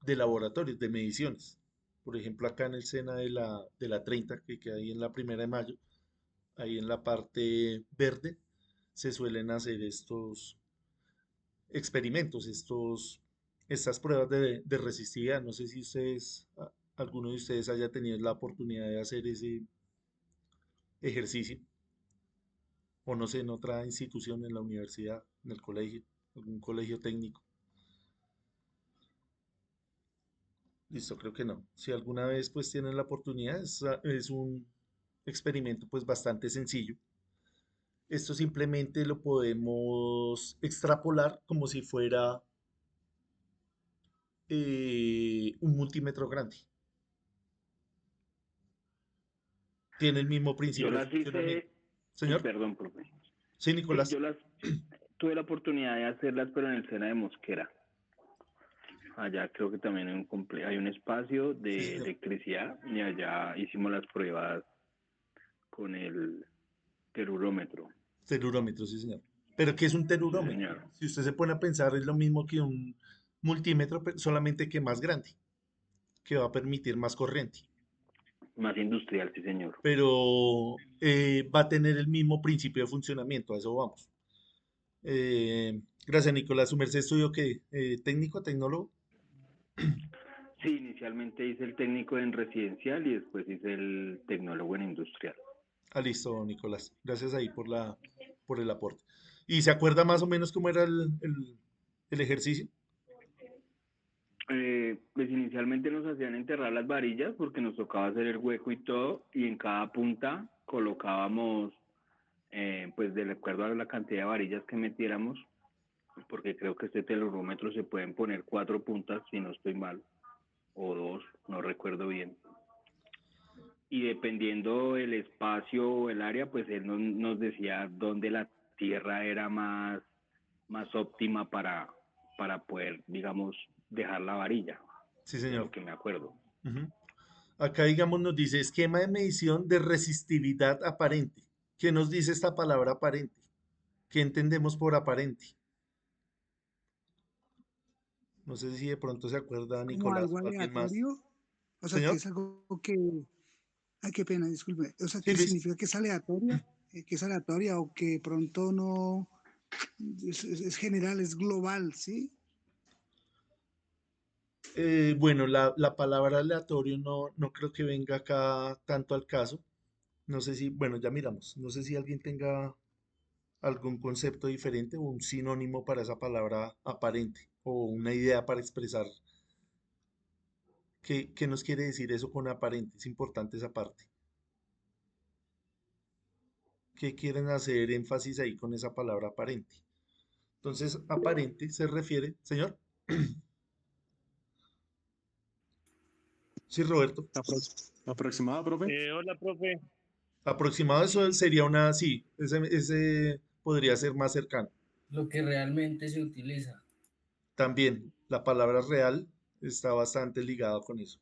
laboratorios, de mediciones. Por ejemplo, acá en el SENA de la 30, que queda ahí en la 1 de mayo, ahí en la parte verde, se suelen hacer estos experimentos, estas pruebas de resistividad. No sé si alguno de ustedes haya tenido la oportunidad de hacer ese ejercicio, o no sé, en otra institución, en la universidad, en el colegio, algún colegio técnico. Listo, creo que no. Si alguna vez pues tienen la oportunidad, es un experimento pues bastante sencillo. Esto simplemente lo podemos extrapolar como si fuera un multímetro grande. Tiene el mismo Yo principio de las funcionamiento. hice, Señor, perdón, profe. sí, Sí, Nicolás. yo las tuve la oportunidad de hacerlas, pero en el SENA de Mosquera. Allá creo que también hay un espacio Sí, de señor. electricidad y allá hicimos las pruebas con el terurómetro. Telurómetro, sí, señor. Pero ¿qué es un Sí, telurómetro? señor. Si usted se pone a pensar, es lo mismo que un multímetro, solamente que más grande, que va a permitir más corriente. Más industrial, sí, señor. Pero va a tener el mismo principio de funcionamiento, a eso vamos. Gracias, Nicolás. ¿Su merced estudió qué? ¿Técnico, tecnólogo? Sí, inicialmente hice el técnico en residencial y después hice el tecnólogo en industrial. Ah, listo, Nicolás. Gracias ahí por el aporte. ¿Y se acuerda más o menos cómo era el ejercicio? Pues inicialmente nos hacían enterrar las varillas porque nos tocaba hacer el hueco y todo, y en cada punta colocábamos, pues de acuerdo a la cantidad de varillas que metiéramos, porque creo que este telurómetro se pueden poner 4 puntas, si no estoy mal, o 2, no recuerdo bien. Y dependiendo el espacio o el área, pues él nos decía dónde la tierra era más óptima para poder, digamos, dejar la varilla, Sí, de señor. lo que me acuerdo. Ujú. Acá, digamos, nos dice esquema de medición de resistividad aparente. ¿Qué nos dice esta palabra aparente? ¿Qué entendemos por aparente? No sé si de pronto se acuerda Como Nicolás algo o alguien más. aleatorio, o sea, que Señor, es algo que, ay, qué pena, disculpe, o sea, sí, que Luis. significa que es aleatoria o que pronto no, es general, es global, ¿sí? Bueno, la palabra aleatorio no creo que venga acá tanto al caso. No sé si, bueno, ya miramos. No sé si alguien tenga algún concepto diferente o un sinónimo para esa palabra aparente o una idea para expresar qué nos quiere decir eso con aparente. Es importante esa parte. ¿Qué quieren hacer énfasis ahí con esa palabra aparente? Entonces, aparente se refiere, señor. Sí, Roberto. Aproximada, profe. Hola, profe. Aproximado eso sería una, sí, ese podría ser más cercano. Lo que realmente se utiliza. También la palabra real está bastante ligada con eso.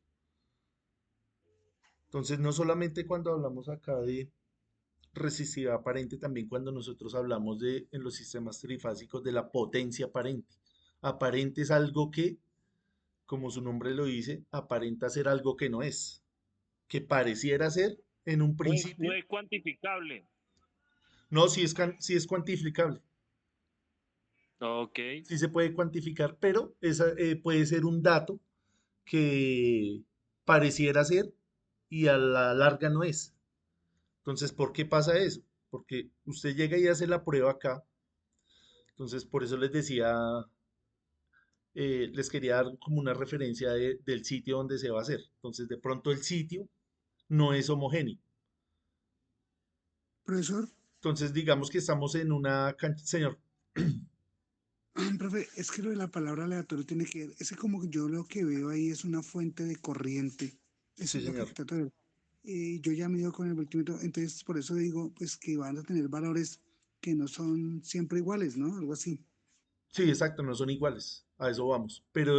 Entonces, no solamente cuando hablamos acá de resistividad aparente, también cuando nosotros hablamos de, en los sistemas trifásicos, de la potencia aparente. Aparente es algo que, como su nombre lo dice, aparenta ser algo que no es, que pareciera ser en un No principio. es cuantificable. No, sí es cuantificable, Ok. sí se puede cuantificar, pero esa, puede ser un dato que pareciera ser y a la larga no es. Entonces, ¿por qué pasa eso? Porque usted llega y hace la prueba acá. Entonces, por eso les decía, les quería dar como una referencia del sitio donde se va a hacer. Entonces, de pronto el sitio no es homogéneo. Profesor, Entonces, digamos que estamos en una cancha, señor. profe, es que lo de la palabra aleatorio tiene que ver, es que como que yo lo que veo ahí es una fuente de corriente, eso Sí, es lo que señor. trato de ver. Yo ya mido con el voltímetro, entonces por eso digo, pues que van a tener valores que no son siempre iguales, ¿no? Algo así. Sí, exacto, no son iguales. A eso vamos. Pero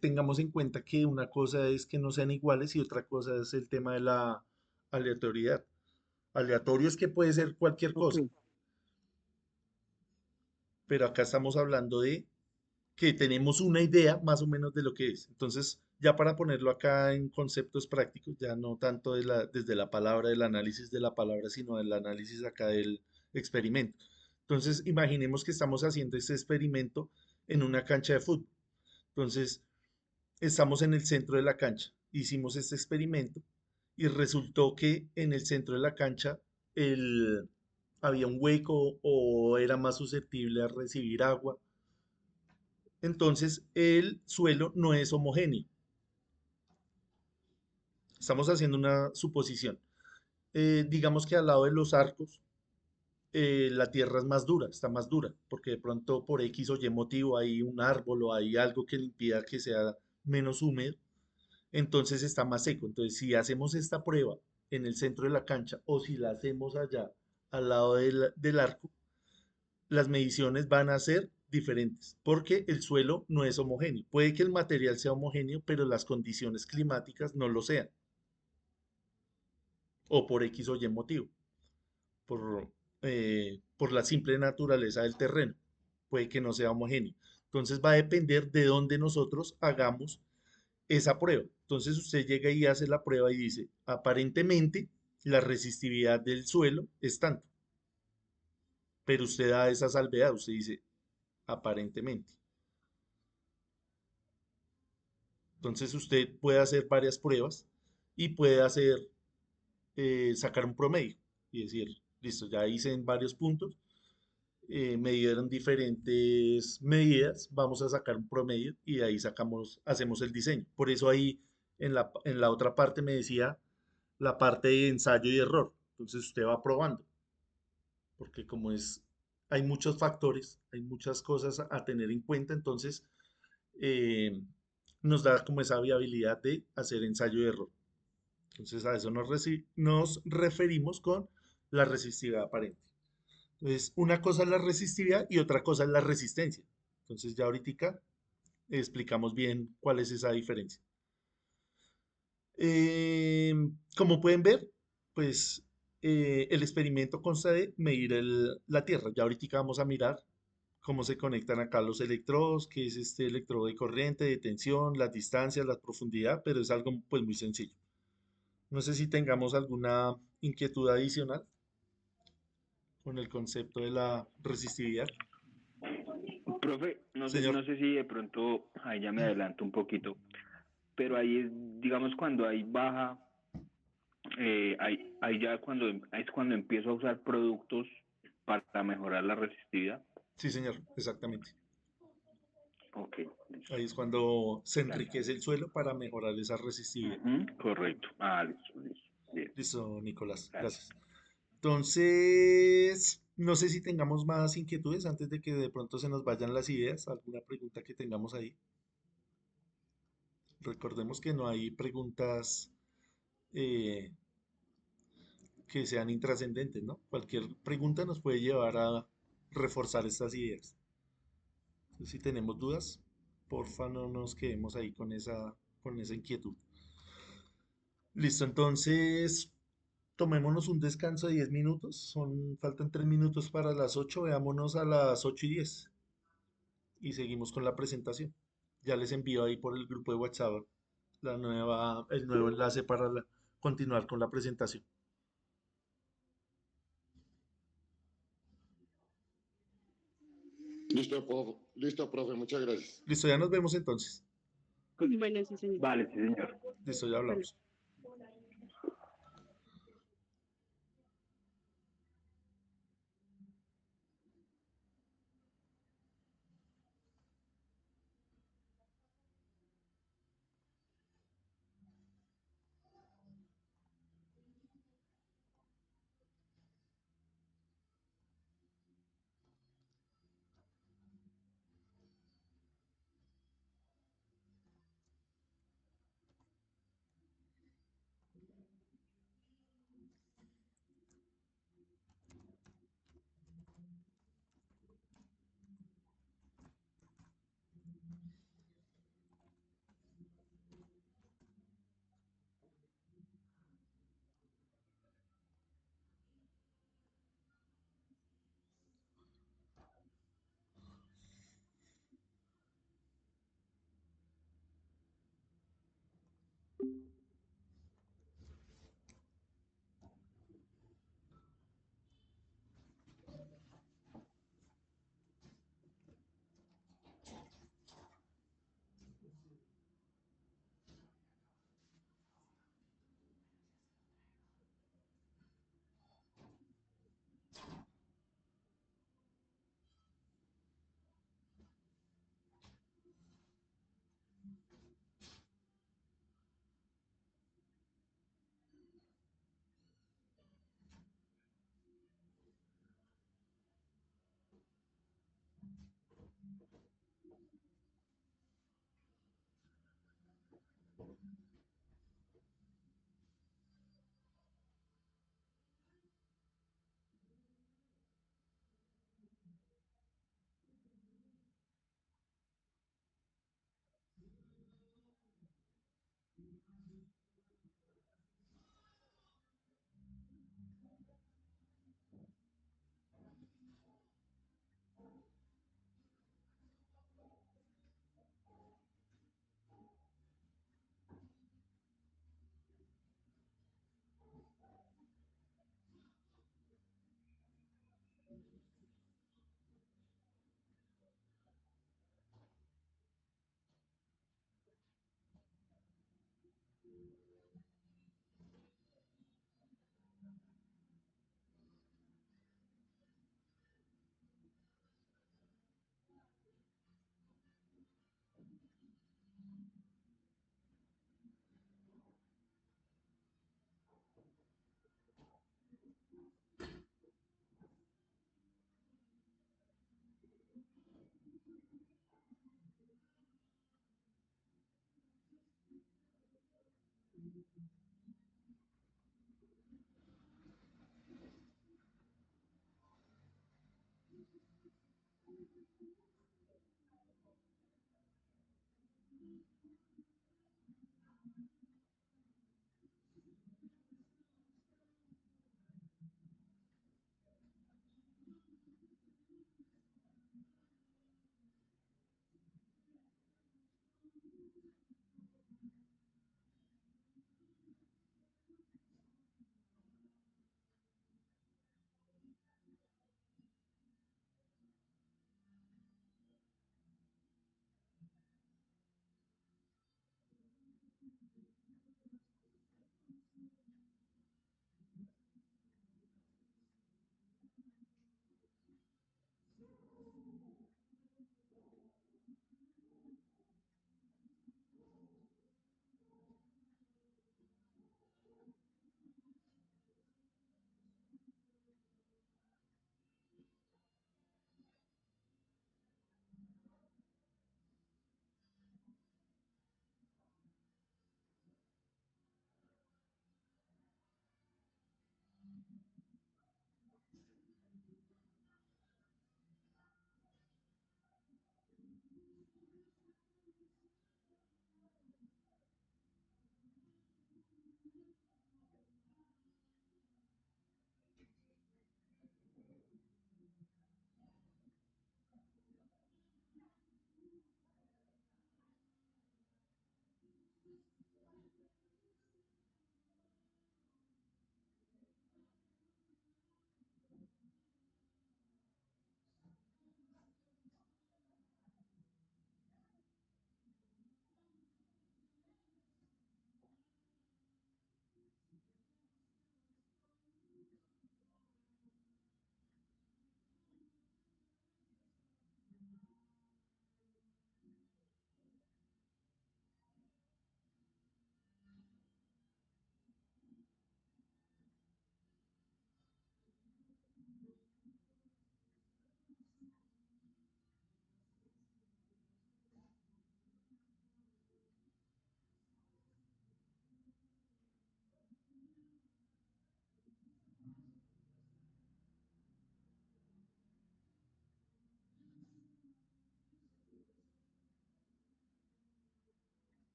tengamos en cuenta que una cosa es que no sean iguales y otra cosa es el tema de la aleatoriedad. Aleatorio es que puede ser cualquier Ok, cosa, pero acá estamos hablando de que tenemos una idea más o menos de lo que es. Entonces, ya para ponerlo acá en conceptos prácticos, ya no tanto desde la palabra, del análisis de la palabra, sino del análisis acá del experimento. Entonces, imaginemos que estamos haciendo este experimento en una cancha de fútbol. Entonces, estamos en el centro de la cancha. Hicimos este experimento y resultó que en el centro de la cancha el, había un hueco o era más susceptible a recibir agua. Entonces, el suelo no es homogéneo. Estamos haciendo una suposición. Digamos que al lado de los arcos, la tierra es más dura, está más dura, porque de pronto por X o Y motivo hay un árbol o hay algo que le impida que sea menos húmedo, entonces está más seco. Entonces, si hacemos esta prueba en el centro de la cancha o si la hacemos allá al lado del arco, las mediciones van a ser diferentes, porque el suelo no es homogéneo. Puede que el material sea homogéneo, pero las condiciones climáticas no lo sean, o por X o Y motivo, por la simple naturaleza del terreno. Puede que no sea homogéneo. Entonces va a depender de dónde nosotros hagamos esa prueba. Entonces usted llega y hace la prueba y dice, aparentemente la resistividad del suelo es tanto, pero usted da esa salvedad, usted dice, aparentemente. Entonces usted puede hacer varias pruebas y puede sacar un promedio y decir, listo, ya hice en varios puntos, me dieron diferentes medidas, vamos a sacar un promedio y de ahí hacemos el diseño. Por eso ahí en la otra parte me decía la parte de ensayo y error. Entonces usted va probando, porque hay muchos factores, hay muchas cosas a tener en cuenta, entonces eh, nos da como esa viabilidad de hacer ensayo y error. Entonces a eso nos referimos con la resistividad aparente. Entonces, una cosa es la resistividad y otra cosa es la resistencia. Entonces ya ahorita explicamos bien cuál es esa diferencia. Eh, Como pueden ver, pues el experimento consta de medir la Tierra. Ya ahorita vamos a mirar cómo se conectan acá los electrodos, qué es este electrodo de corriente, de tensión, las distancias, la profundidad, pero es algo pues muy sencillo. No sé si tengamos alguna inquietud adicional con el concepto de la resistividad. Profe, Señor. no sé si de pronto, ahí ya me adelanto un poquito, pero ahí es, digamos, cuando hay baja, ahí ya es cuando empiezo a usar productos para mejorar la resistividad. Sí, señor, exactamente. Ok, listo. Ahí es cuando se Dale. enriquece el suelo para mejorar esa resistividad. Correcto. Ah, listo, listo. Bien. Listo, Nicolás, Dale. gracias. Entonces, no sé si tengamos más inquietudes antes de que de pronto se nos vayan las ideas, alguna pregunta que tengamos ahí. Recordemos que no hay preguntas eh, que sean intrascendentes, ¿no? Cualquier pregunta nos puede llevar a reforzar estas ideas. Entonces, si tenemos dudas, porfa no nos quedemos ahí con esa inquietud. Listo, entonces tomémonos un descanso de 10 minutos. Faltan 3 minutos para las 8. Veámonos a las 8:10 y seguimos con la presentación. Ya les envío ahí por el grupo de WhatsApp el nuevo enlace para continuar con la presentación. Listo, profe, muchas gracias. Listo, ya nos vemos entonces. Bueno, sí, señor. Vale, sí, señor. Listo, ya Bueno. hablamos.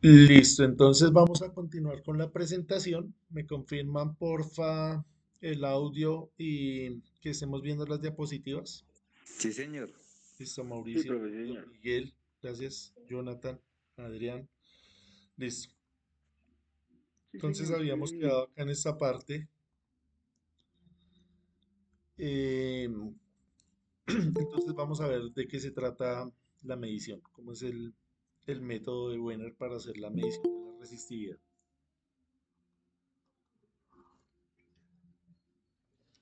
Listo, entonces vamos a continuar con la presentación. Me confirman, porfa, el audio y que estemos viendo las diapositivas. Sí, señor. Listo, Sí, Mauricio, profe, sí, Don señor. Miguel, gracias, Jonathan, Adrián. Listo. Sí, Entonces señor, habíamos sí. quedado acá en esta parte. Eh, entonces vamos a ver de qué se trata la medición, cómo es el método de Wenner para hacer la medición de la resistividad.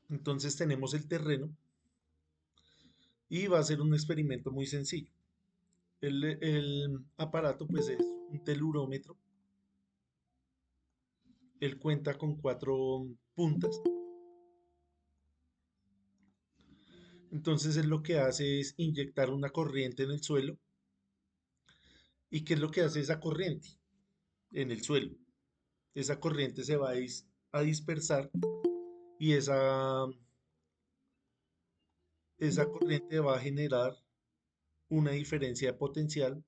Entonces tenemos el terreno y va a ser un experimento muy sencillo. El aparato pues es un telurómetro. Él cuenta con 4 puntas. Entonces él lo que hace es inyectar una corriente en el suelo. ¿Y qué es lo que hace esa corriente en el suelo? Esa corriente se va a dispersar y esa corriente va a generar una diferencia de potencial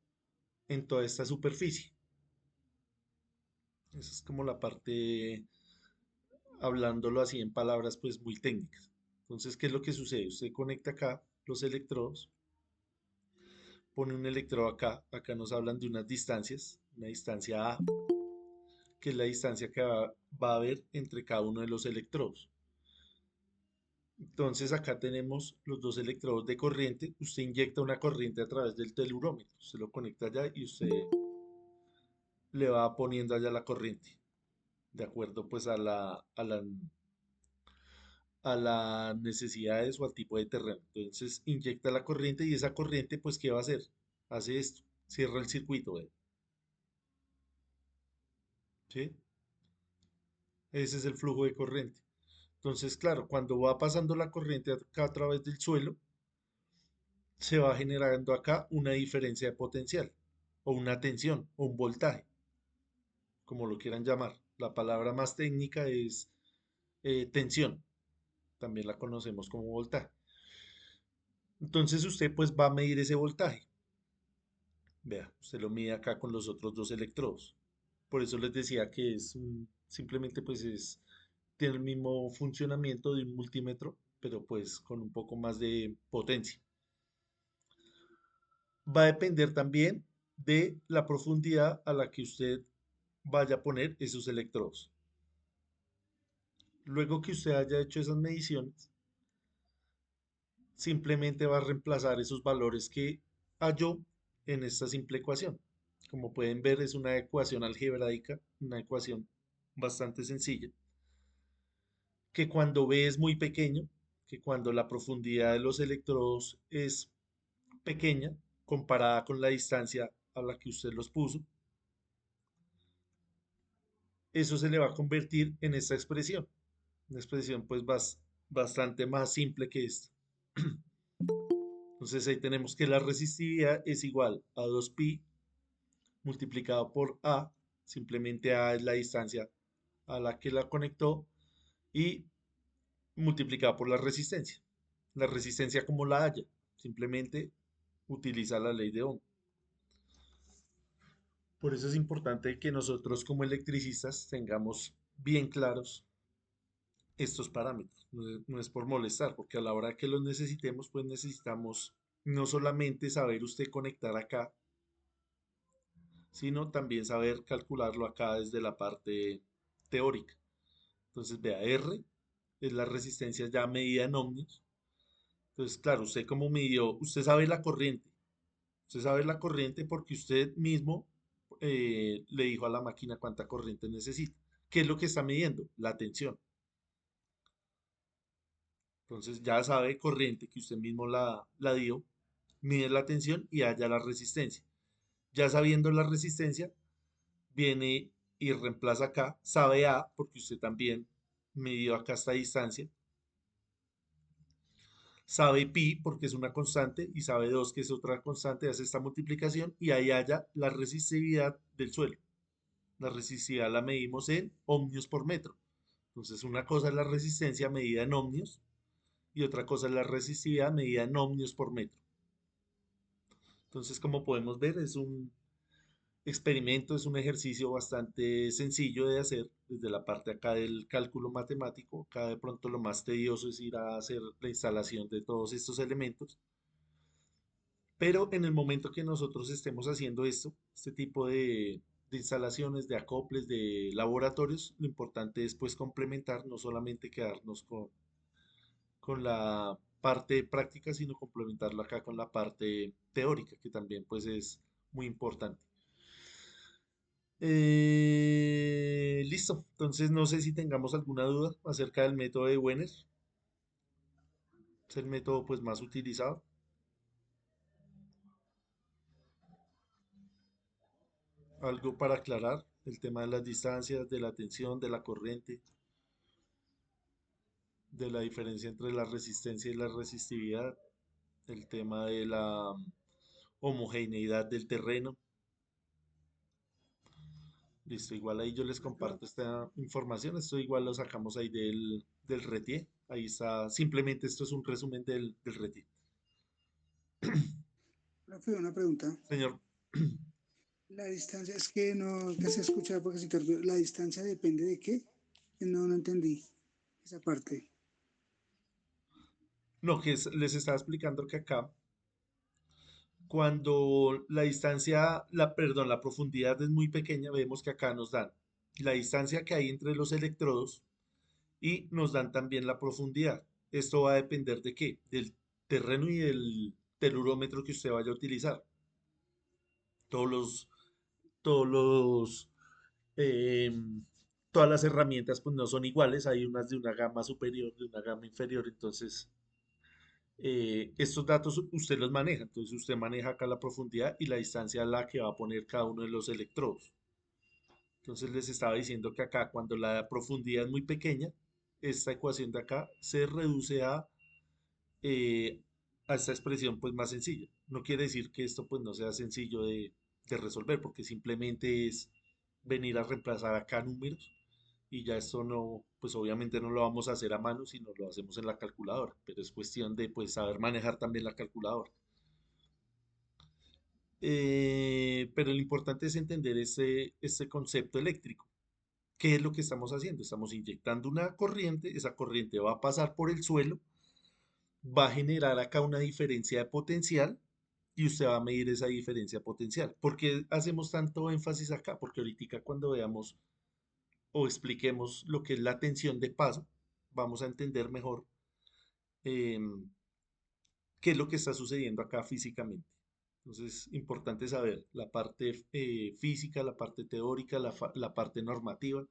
en toda esta superficie. Esa es como la parte, hablándolo así en palabras pues muy técnicas. Entonces, ¿qué es lo que sucede? Usted conecta acá los electrodos, pone un electrodo acá, acá nos hablan de unas distancias, una distancia A, que es la distancia que va a haber entre cada uno de los electrodos. Entonces acá tenemos los dos electrodos de corriente. Usted inyecta una corriente a través del telurómetro. Se lo conecta allá y usted le va poniendo allá la corriente. De acuerdo pues a las necesidades o al tipo de terreno. Entonces inyecta la corriente y esa corriente pues ¿qué va a hacer? Hace esto. Cierra el circuito. ¿Ve? ¿Sí? Ese es el flujo de corriente. Entonces, claro, cuando va pasando la corriente acá a través del suelo, se va generando acá una diferencia de potencial, o una tensión, o un voltaje, como lo quieran llamar. La palabra más técnica es tensión, también la conocemos como voltaje. Entonces usted pues va a medir ese voltaje. Vea, usted lo mide acá con los otros dos electrodos. Por eso les decía que simplemente pues tiene el mismo funcionamiento de un multímetro, pero pues con un poco más de potencia. Va a depender también de la profundidad a la que usted vaya a poner esos electrodos. Luego que usted haya hecho esas mediciones, simplemente va a reemplazar esos valores que halló en esta simple ecuación. Como pueden ver, es una ecuación algebraica, una ecuación bastante sencilla, que cuando B es muy pequeño, que cuando la profundidad de los electrodos es pequeña comparada con la distancia a la que usted los puso, eso se le va a convertir en esta expresión. Una expresión pues bastante más simple que esta. Entonces ahí tenemos que la resistividad es igual a 2pi multiplicado por A, simplemente A es la distancia a la que la conectó, y multiplicado por la resistencia. La resistencia como la haya, simplemente utiliza la ley de Ohm. Por eso es importante que nosotros como electricistas tengamos bien claros estos parámetros. No es por molestar, porque a la hora que los necesitemos, pues necesitamos no solamente saber usted conectar acá, sino también saber calcularlo acá desde la parte teórica. Entonces, vea, R es la resistencia ya medida en ohmios. Entonces, claro, usted como midió, usted sabe la corriente porque usted mismo le dijo a la máquina cuánta corriente necesita. ¿Qué es lo que está midiendo? La tensión. Entonces ya sabe corriente que usted mismo la dio, mide la tensión y halla la resistencia. Ya sabiendo la resistencia, viene y reemplaza acá, sabe A, porque usted también midió acá esta distancia, sabe pi, porque es una constante, y sabe 2, que es otra constante, hace esta multiplicación, y ahí halla la resistividad del suelo. La resistividad la medimos en ohmios por metro. Entonces, una cosa es la resistencia medida en ohmios, y otra cosa es la resistividad medida en ohmios por metro. Entonces, como podemos ver, es un experimento, es un ejercicio bastante sencillo de hacer desde la parte acá del cálculo matemático. Acá de pronto lo más tedioso es ir a hacer la instalación de todos estos elementos. Pero en el momento que nosotros estemos haciendo esto, este tipo de instalaciones, de acoples, de laboratorios, lo importante es pues complementar, no solamente quedarnos con la parte práctica, sino complementarlo acá con la parte teórica, que también pues es muy importante. Listo. Entonces no sé si tengamos alguna duda acerca del método de Wenner. Es el método pues más utilizado. Algo para aclarar, el tema de las distancias, de la tensión, de la corriente, de la diferencia entre la resistencia y la resistividad, el tema de la homogeneidad del terreno. Listo, igual ahí yo les comparto esta información. Esto igual lo sacamos ahí del RETIE. Ahí está, simplemente esto es un resumen del RETIE. Profe, una pregunta. Señor, La distancia es que no que se escucha porque se interrumpió. ¿La distancia depende de qué? No entendí esa parte. no, les estaba explicando que acá, cuando la distancia, perdón, la profundidad es muy pequeña, vemos que acá nos dan la distancia que hay entre los electrodos y nos dan también la profundidad. Esto va a depender de qué, del terreno y del telurómetro que usted vaya a utilizar. Todos los, todos los, em, Todas las herramientas pues no son iguales, hay unas de una gama superior, de una gama inferior, entonces estos datos usted los maneja, entonces usted maneja acá la profundidad y la distancia a la que va a poner cada uno de los electrodos. Entonces les estaba diciendo que acá cuando la profundidad es muy pequeña, esta ecuación de acá se reduce eh, a esta expresión pues más sencilla. No quiere decir que esto pues no sea sencillo de resolver, porque simplemente es venir a reemplazar acá números y ya esto no, pues obviamente no lo vamos a hacer a mano, sino lo hacemos en la calculadora, pero es cuestión de pues saber manejar también la calculadora. Pero lo importante es entender ese concepto eléctrico. ¿Qué es lo que estamos haciendo? Estamos inyectando una corriente, esa corriente va a pasar por el suelo, va a generar acá una diferencia de potencial y usted va a medir esa diferencia potencial. ¿Por qué hacemos tanto énfasis acá? Porque ahorita cuando veamos o expliquemos lo que es la tensión de paso, vamos a entender mejor em, qué es lo que está sucediendo acá físicamente. Entonces, importante saber la parte física, la parte teórica, la parte normativa,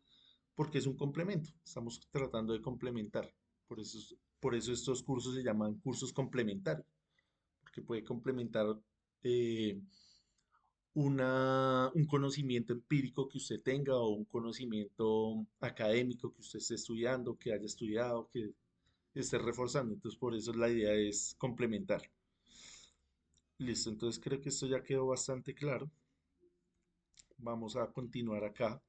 porque es un complemento. Estamos tratando de complementar. Por eso estos cursos se llaman cursos complementarios, porque puede complementar eh, un conocimiento empírico que usted tenga o un conocimiento académico que usted esté estudiando, que haya estudiado, que esté reforzando. Entonces, por eso la idea es complementar. Listo, entonces creo que esto ya quedó bastante claro. Vamos a continuar acá.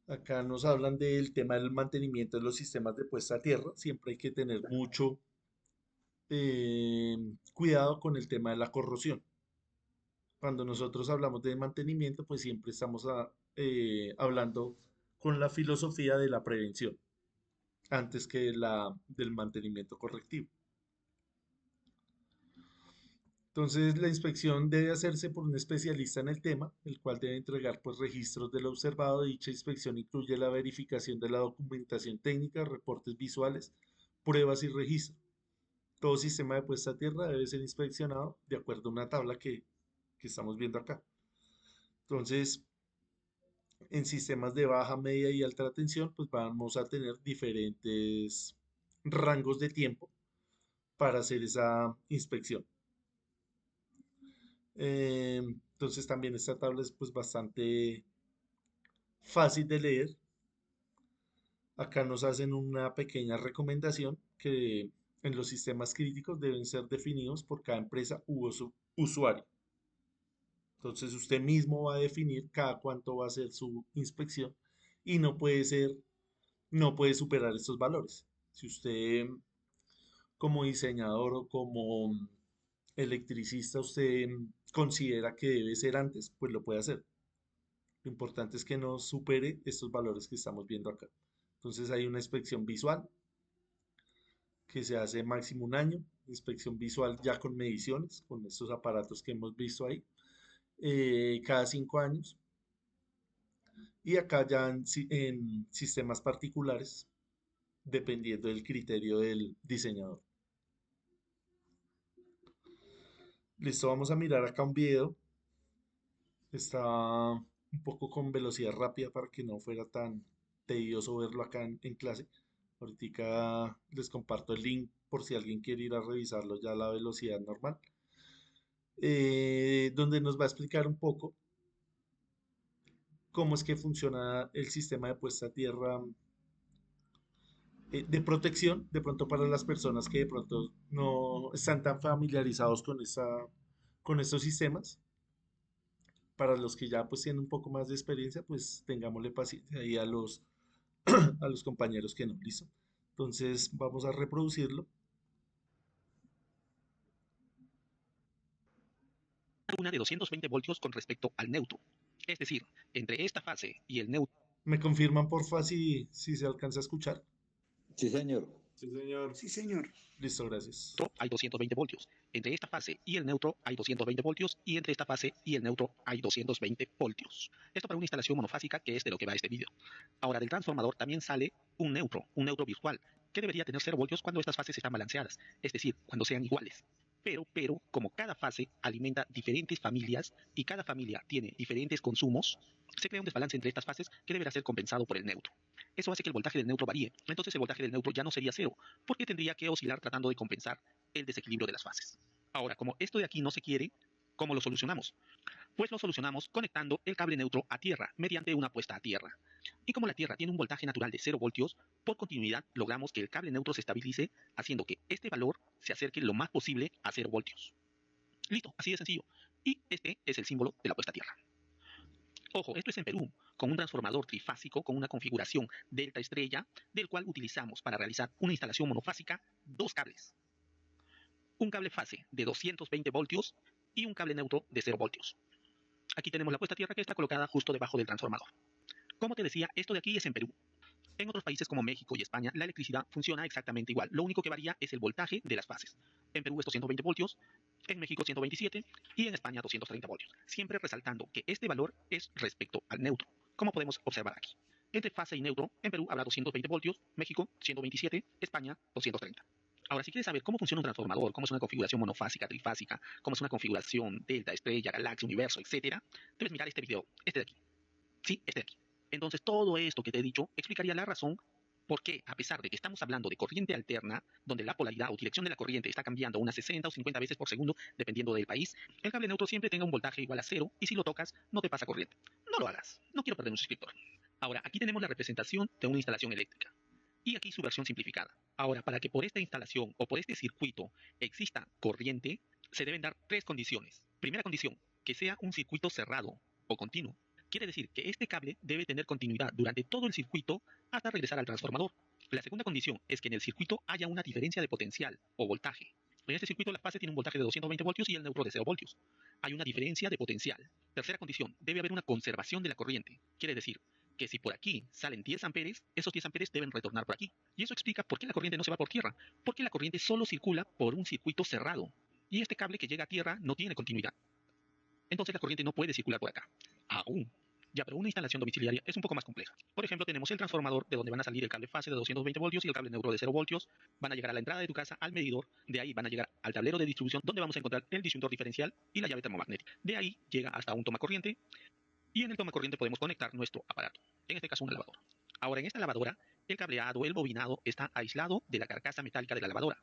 Acá nos hablan del tema del mantenimiento de los sistemas de puesta a tierra. Siempre hay que tener mucho cuidado con el tema de la corrosión. Cuando nosotros hablamos de mantenimiento, pues siempre estamos hablando con la filosofía de la prevención antes que del mantenimiento correctivo. Entonces, la inspección debe hacerse por un especialista en el tema, el cual debe entregar pues registros de lo observado. Dicha inspección incluye la verificación de la documentación técnica, reportes visuales, pruebas y registro. Todo sistema de puesta a tierra debe ser inspeccionado de acuerdo a una tabla que estamos viendo acá. Entonces, en sistemas de baja, media y alta tensión, pues vamos a tener diferentes rangos de tiempo para hacer esa inspección. Entonces también esta tabla es pues bastante fácil de leer. Acá nos hacen una pequeña recomendación que en los sistemas críticos deben ser definidos por cada empresa u usuario. Entonces usted mismo va a definir cada cuánto va a ser su inspección y no puede superar estos valores. Si usted como diseñador o como electricista usted considera que debe ser antes, pues lo puede hacer. Lo importante es que no supere estos valores que estamos viendo acá. Entonces hay una inspección visual que se hace máximo un año, inspección visual ya con mediciones, con estos aparatos que hemos visto ahí, cada 5 años. Y acá ya en sistemas particulares, dependiendo del criterio del diseñador. Listo, vamos a mirar acá un video. Está un poco con velocidad rápida para que no fuera tan tedioso verlo acá en clase. Ahorita les comparto el link por si alguien quiere ir a revisarlo ya a la velocidad normal. Donde nos va a explicar un poco cómo es que funciona el sistema de puesta a tierra de protección, de pronto para las personas que de pronto no están tan familiarizados con estos sistemas. Para los que ya pues tienen un poco más de experiencia, pues tengámosle paciencia ahí a a los compañeros que no, listo. Entonces vamos a reproducirlo. Una de 220 voltios con respecto al neutro. Es decir, entre esta fase y el neutro. ¿Me confirman porfa si se alcanza a escuchar? Sí, señor. Sí, señor. Sí, señor. Listo, gracias. Hay 220 voltios. Entre esta fase y el neutro hay 220 voltios y entre esta fase y el neutro hay 220 voltios. Esto para una instalación monofásica, que es de lo que va este vídeo. Ahora, del transformador también sale un neutro virtual, que debería tener 0 voltios cuando estas fases están balanceadas, es decir, cuando sean iguales. Pero, como cada fase alimenta diferentes familias y cada familia tiene diferentes consumos, se crea un desbalance entre estas fases que deberá ser compensado por el neutro. Eso hace que el voltaje del neutro varíe. Entonces el voltaje del neutro ya no sería 0, porque tendría que oscilar tratando de compensar el desequilibrio de las fases. Ahora, como esto de aquí no se quiere, ¿cómo lo solucionamos? Pues lo solucionamos conectando el cable neutro a tierra mediante una puesta a tierra. Y como la tierra tiene un voltaje natural de 0 voltios, por continuidad logramos que el cable neutro se estabilice, haciendo que este valor se acerque lo más posible a 0 voltios. Listo, así de sencillo. Y este es el símbolo de la puesta a tierra. Ojo, esto es en Perú, con un transformador trifásico con una configuración delta estrella, del cual utilizamos para realizar una instalación monofásica 2 cables. Un cable fase de 220 voltios y un cable neutro de 0 voltios. Aquí tenemos la puesta a tierra que está colocada justo debajo del transformador. Como te decía, esto de aquí es en Perú. En otros países como México y España, la electricidad funciona exactamente igual. Lo único que varía es el voltaje de las fases. En Perú es 220 voltios, en México 127 y en España 230 voltios. Siempre resaltando que este valor es respecto al neutro, como podemos observar aquí. Entre fase y neutro, en Perú habrá 220 voltios, México 127, España 230. Ahora, si quieres saber cómo funciona un transformador, cómo es una configuración monofásica, trifásica, cómo es una configuración delta, estrella, galaxia, universo, etc., debes mirar este video, este de aquí. Sí, este de aquí. Entonces, todo esto que te he dicho explicaría la razón por qué, a pesar de que estamos hablando de corriente alterna, donde la polaridad o dirección de la corriente está cambiando unas 60 o 50 veces por segundo, dependiendo del país, el cable neutro siempre tenga un voltaje igual a 0 y si lo tocas, no te pasa corriente. No lo hagas. No quiero perder un suscriptor. Ahora, aquí tenemos la representación de una instalación eléctrica. Y aquí su versión simplificada. Ahora, para que por esta instalación o por este circuito exista corriente, se deben dar 3 condiciones. Primera condición, que sea un circuito cerrado o continuo. Quiere decir que este cable debe tener continuidad durante todo el circuito hasta regresar al transformador. La segunda condición es que en el circuito haya una diferencia de potencial o voltaje. En este circuito la fase tiene un voltaje de 220 voltios y el neutro de 0 voltios. Hay una diferencia de potencial. Tercera condición, debe haber una conservación de la corriente. Quiere decir que si por aquí salen 10 amperes, esos 10 amperes deben retornar por aquí. Y eso explica por qué la corriente no se va por tierra. Porque la corriente solo circula por un circuito cerrado. Y este cable que llega a tierra no tiene continuidad. Entonces la corriente no puede circular por acá. Aún. Ya, pero una instalación domiciliaria es un poco más compleja. Por ejemplo, tenemos el transformador de donde van a salir el cable fase de 220 voltios y el cable neutro de 0 voltios. Van a llegar a la entrada de tu casa, al medidor. De ahí van a llegar al tablero de distribución donde vamos a encontrar el disyuntor diferencial y la llave termomagnética. De ahí llega hasta un tomacorriente y en el tomacorriente podemos conectar nuestro aparato. En este caso una lavadora. Ahora en esta lavadora, el cableado, el bobinado está aislado de la carcasa metálica de la lavadora.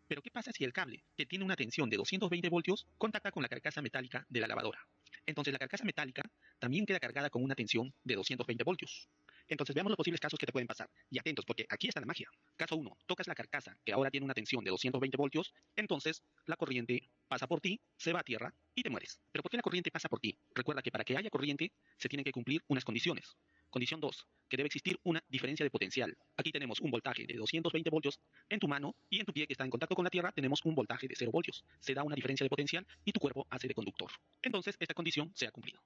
Pero ¿qué pasa si el cable, que tiene una tensión de 220 voltios, contacta con la carcasa metálica de la lavadora? Entonces la carcasa metálica también queda cargada con una tensión de 220 voltios. Entonces veamos los posibles casos que te pueden pasar. Y atentos, porque aquí está la magia. Caso 1. Tocas la carcasa, que ahora tiene una tensión de 220 voltios, entonces la corriente pasa por ti, se va a tierra y te mueres. ¿Pero por qué la corriente pasa por ti? Recuerda que para que haya corriente se tienen que cumplir unas condiciones. Condición 2, que debe existir una diferencia de potencial. Aquí tenemos un voltaje de 220 voltios en tu mano y en tu pie que está en contacto con la tierra tenemos un voltaje de 0 voltios. Se da una diferencia de potencial y tu cuerpo hace de conductor. Entonces esta condición se ha cumplido.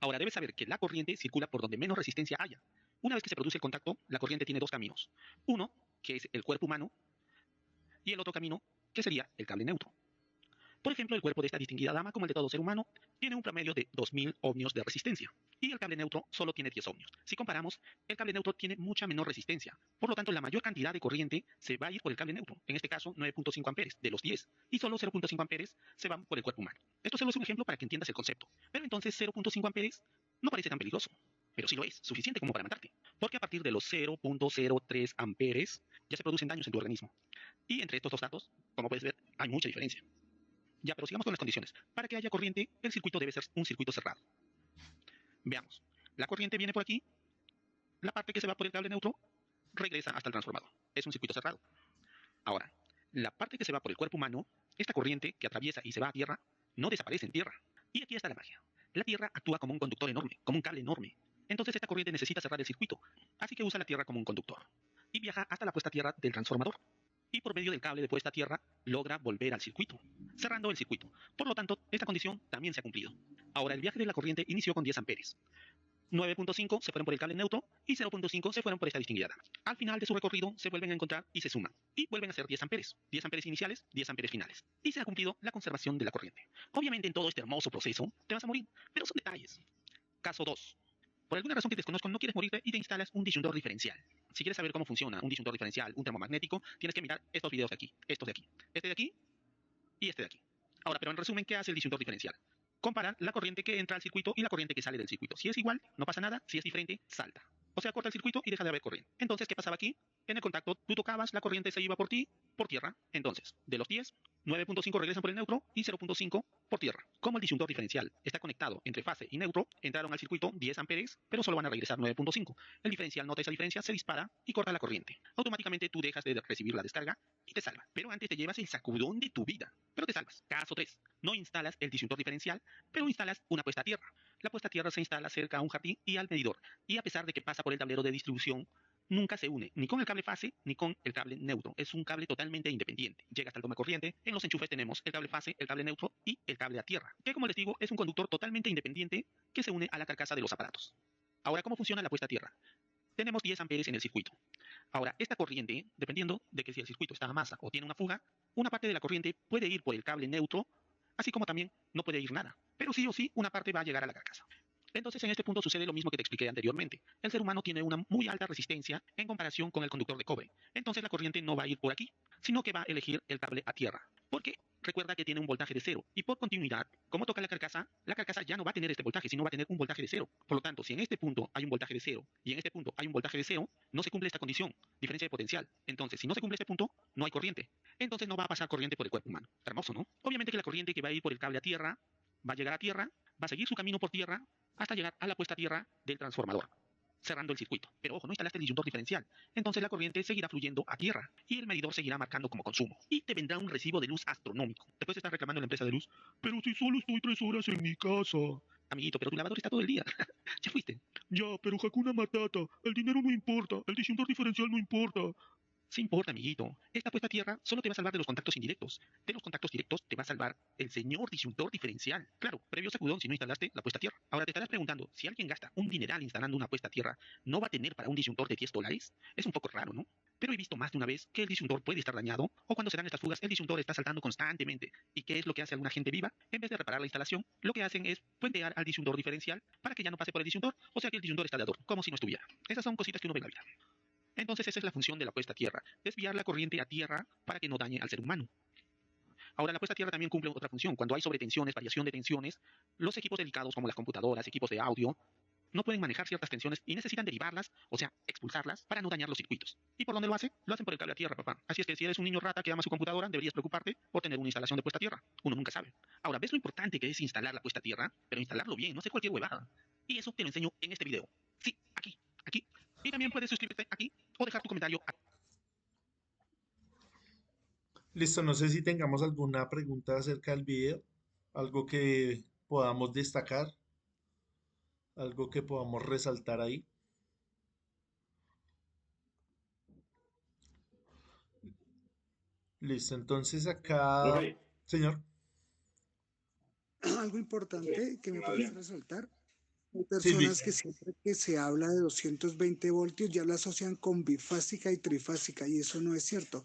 Ahora debes saber que la corriente circula por donde menos resistencia haya. Una vez que se produce el contacto, la corriente tiene dos caminos. Uno, que es el cuerpo humano, y el otro camino, que sería el cable neutro. Por ejemplo, el cuerpo de esta distinguida dama, como el de todo ser humano, tiene un promedio de 2000 ohmios de resistencia y el cable neutro solo tiene 10 ohmios. Si comparamos, el cable neutro tiene mucha menor resistencia. Por lo tanto, la mayor cantidad de corriente se va a ir por el cable neutro, en este caso 9.5 amperes de los 10, y solo 0.5 amperes se van por el cuerpo humano. Esto solo es un ejemplo para que entiendas el concepto. Pero entonces 0.5 amperes no parece tan peligroso, pero sí lo es, suficiente como para matarte. Porque a partir de los 0.03 amperes ya se producen daños en tu organismo. Y entre estos dos datos, como puedes ver, hay mucha diferencia. Ya, pero sigamos con las condiciones. Para que haya corriente, el circuito debe ser un circuito cerrado. Veamos. La corriente viene por aquí. La parte que se va por el cable neutro regresa hasta el transformador. Es un circuito cerrado. Ahora, la parte que se va por el cuerpo humano, esta corriente que atraviesa y se va a tierra, no desaparece en tierra. Y aquí está la magia. La tierra actúa como un conductor enorme, como un cable enorme. Entonces esta corriente necesita cerrar el circuito. Así que usa la tierra como un conductor. Y viaja hasta la puesta a tierra del transformador. Y por medio del cable de puesta a tierra logra volver al circuito, cerrando el circuito. Por lo tanto, esta condición también se ha cumplido. Ahora, el viaje de la corriente inició con 10 amperes. 9.5 se fueron por el cable neutro y 0.5 se fueron por esta distinguida dama. Al final de su recorrido se vuelven a encontrar y se suman. Y vuelven a ser 10 amperes. 10 amperes iniciales, 10 amperes finales. Y se ha cumplido la conservación de la corriente. Obviamente en todo este hermoso proceso te vas a morir, pero son detalles. Caso 2. Por alguna razón que desconozco, no quieres morirte y te instalas un disyuntor diferencial. Si quieres saber cómo funciona un disyuntor diferencial, un termomagnético, tienes que mirar estos videos de aquí, estos de aquí, este de aquí y este de aquí. Ahora, pero en resumen, ¿qué hace el disyuntor diferencial? Comparar la corriente que entra al circuito y la corriente que sale del circuito. Si es igual, no pasa nada. Si es diferente, salta. O sea, corta el circuito y deja de haber corriente. Entonces, ¿qué pasaba aquí? En el contacto, tú tocabas, la corriente se iba por ti, por tierra. Entonces, de los 10, 9.5 regresan por el neutro y 0.5 por tierra. Como el disyuntor diferencial está conectado entre fase y neutro, entraron al circuito 10 amperes, pero solo van a regresar 9.5. El diferencial nota esa diferencia, se dispara y corta la corriente. Automáticamente tú dejas de recibir la descarga y te salva. Pero antes te llevas el sacudón de tu vida. Pero te salvas. Caso 3. No instalas el disyuntor diferencial, pero instalas una puesta a tierra. La puesta a tierra se instala cerca a un jardín y al medidor. Y a pesar de que pasa por el tablero de distribución, nunca se une ni con el cable fase ni con el cable neutro. Es un cable totalmente independiente. Llega hasta el toma corriente. En los enchufes tenemos el cable fase, el cable neutro y el cable a tierra, que como les digo es un conductor totalmente independiente que se une a la carcasa de los aparatos. Ahora, ¿cómo funciona la puesta a tierra? Tenemos 10 amperes en el circuito. Ahora, esta corriente, dependiendo de que si el circuito está a masa o tiene una fuga, una parte de la corriente puede ir por el cable neutro, así como también no puede ir nada. Pero sí o sí, una parte va a llegar a la carcasa. Entonces, en este punto sucede lo mismo que te expliqué anteriormente. El ser humano tiene una muy alta resistencia en comparación con el conductor de cobre. Entonces, la corriente no va a ir por aquí, sino que va a elegir el cable a tierra. Porque recuerda que tiene un voltaje de 0. Y por continuidad, como toca la carcasa ya no va a tener este voltaje, sino va a tener un voltaje de 0. Por lo tanto, si en este punto hay un voltaje de 0 y en este punto hay un voltaje de 0, no se cumple esta condición, diferencia de potencial. Entonces, si no se cumple este punto, no hay corriente. Entonces, no va a pasar corriente por el cuerpo humano. Está hermoso, ¿no? Obviamente que la corriente que va a ir por el cable a tierra va a llegar a tierra, va a seguir su camino por tierra, hasta llegar a la puesta a tierra del transformador, cerrando el circuito. Pero ojo, no instalaste el disyuntor diferencial. Entonces la corriente seguirá fluyendo a tierra y el medidor seguirá marcando como consumo. Y te vendrá un recibo de luz astronómico. Después estás reclamando a la empresa de luz. Pero si solo estoy 3 horas en mi casa. Amiguito, pero tu lavador está todo el día. Ya fuiste. Ya, pero Hakuna Matata. El dinero no importa. El disyuntor diferencial no importa. Sí importa, amiguito. Esta puesta a tierra solo te va a salvar de los contactos indirectos. De los contactos directos te va a salvar el señor disyuntor diferencial. Claro, previo sacudón si no instalaste la puesta a tierra. Ahora te estarás preguntando, si alguien gasta un dineral instalando una puesta a tierra, ¿no va a tener para un disyuntor de $10? Es un poco raro, ¿no? Pero he visto más de una vez que el disyuntor puede estar dañado o cuando se dan estas fugas el disyuntor está saltando constantemente. ¿Y qué es lo que hace alguna gente viva? En vez de reparar la instalación, lo que hacen es puentear al disyuntor diferencial para que ya no pase por el disyuntor, o sea que el disyuntor está de adorno, como si no estuviera. Esas son cositas que uno ve en la vida. Entonces esa es la función de la puesta a tierra, desviar la corriente a tierra para que no dañe al ser humano. Ahora, la puesta a tierra también cumple otra función. Cuando hay sobretensiones, variación de tensiones, los equipos delicados como las computadoras, equipos de audio, no pueden manejar ciertas tensiones y necesitan derivarlas, o sea, expulsarlas para no dañar los circuitos. ¿Y por dónde lo hace? Lo hacen por el cable a tierra, papá. Así es que si eres un niño rata que ama su computadora, deberías preocuparte por tener una instalación de puesta a tierra. Uno nunca sabe. Ahora, ¿ves lo importante que es instalar la puesta a tierra? Pero instalarlo bien, no hacer cualquier huevada. Y eso te lo enseño en este video. Sí, aquí. Y también puedes suscribirte aquí o dejar tu comentario aquí. Listo, no sé si tengamos alguna pregunta acerca del video, algo que podamos destacar, algo que podamos resaltar ahí. Listo, entonces acá, Profe, señor. Algo importante que me parece resaltar. Hay Sí, personas Luis. que siempre que se habla de 220 voltios ya lo asocian con bifásica y trifásica y eso no es cierto.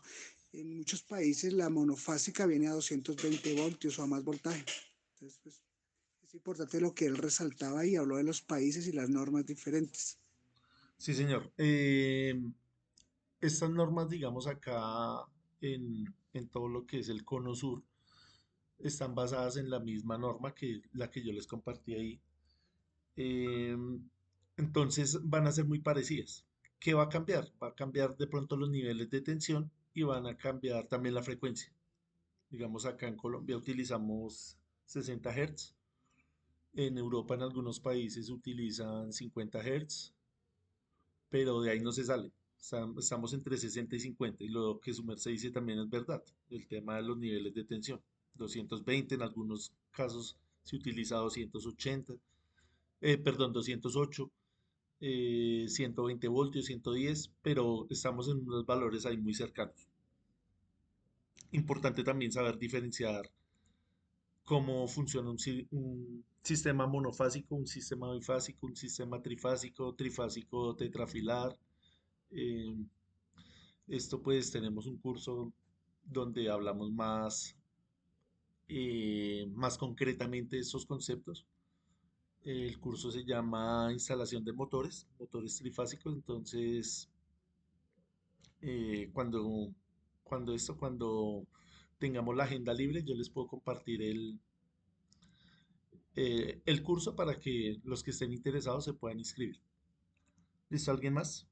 En muchos países la monofásica viene a 220 voltios o a más voltaje. Entonces, pues, es importante lo que él resaltaba y habló de los países y las normas diferentes. Sí, señor. Estas normas, digamos, acá en todo lo que es el cono sur, están basadas en la misma norma que la que yo les compartí ahí. Entonces van a ser muy parecidas. ¿Qué va a cambiar? Va a cambiar de pronto los niveles de tensión y van a cambiar también la frecuencia. Digamos, acá en Colombia utilizamos 60 Hz. En Europa, en algunos países utilizan 50 Hz, pero de ahí no se sale. Estamos entre 60 y 50 y lo que su merced dice también es verdad, el tema de los niveles de tensión. 220 en algunos casos se utiliza 280, perdón, 208, 120 voltios, 110, pero estamos en unos valores ahí muy cercanos. Importante también saber diferenciar cómo funciona un sistema monofásico, un sistema bifásico, un sistema trifásico, trifásico tetrafilar. eh, Esto pues tenemos un curso donde hablamos más concretamente de estos conceptos. El curso se llama Instalación de motores trifásicos. Entonces, cuando tengamos la agenda libre, yo les puedo compartir el curso para que los que estén interesados se puedan inscribir. ¿Listo? ¿Alguien más?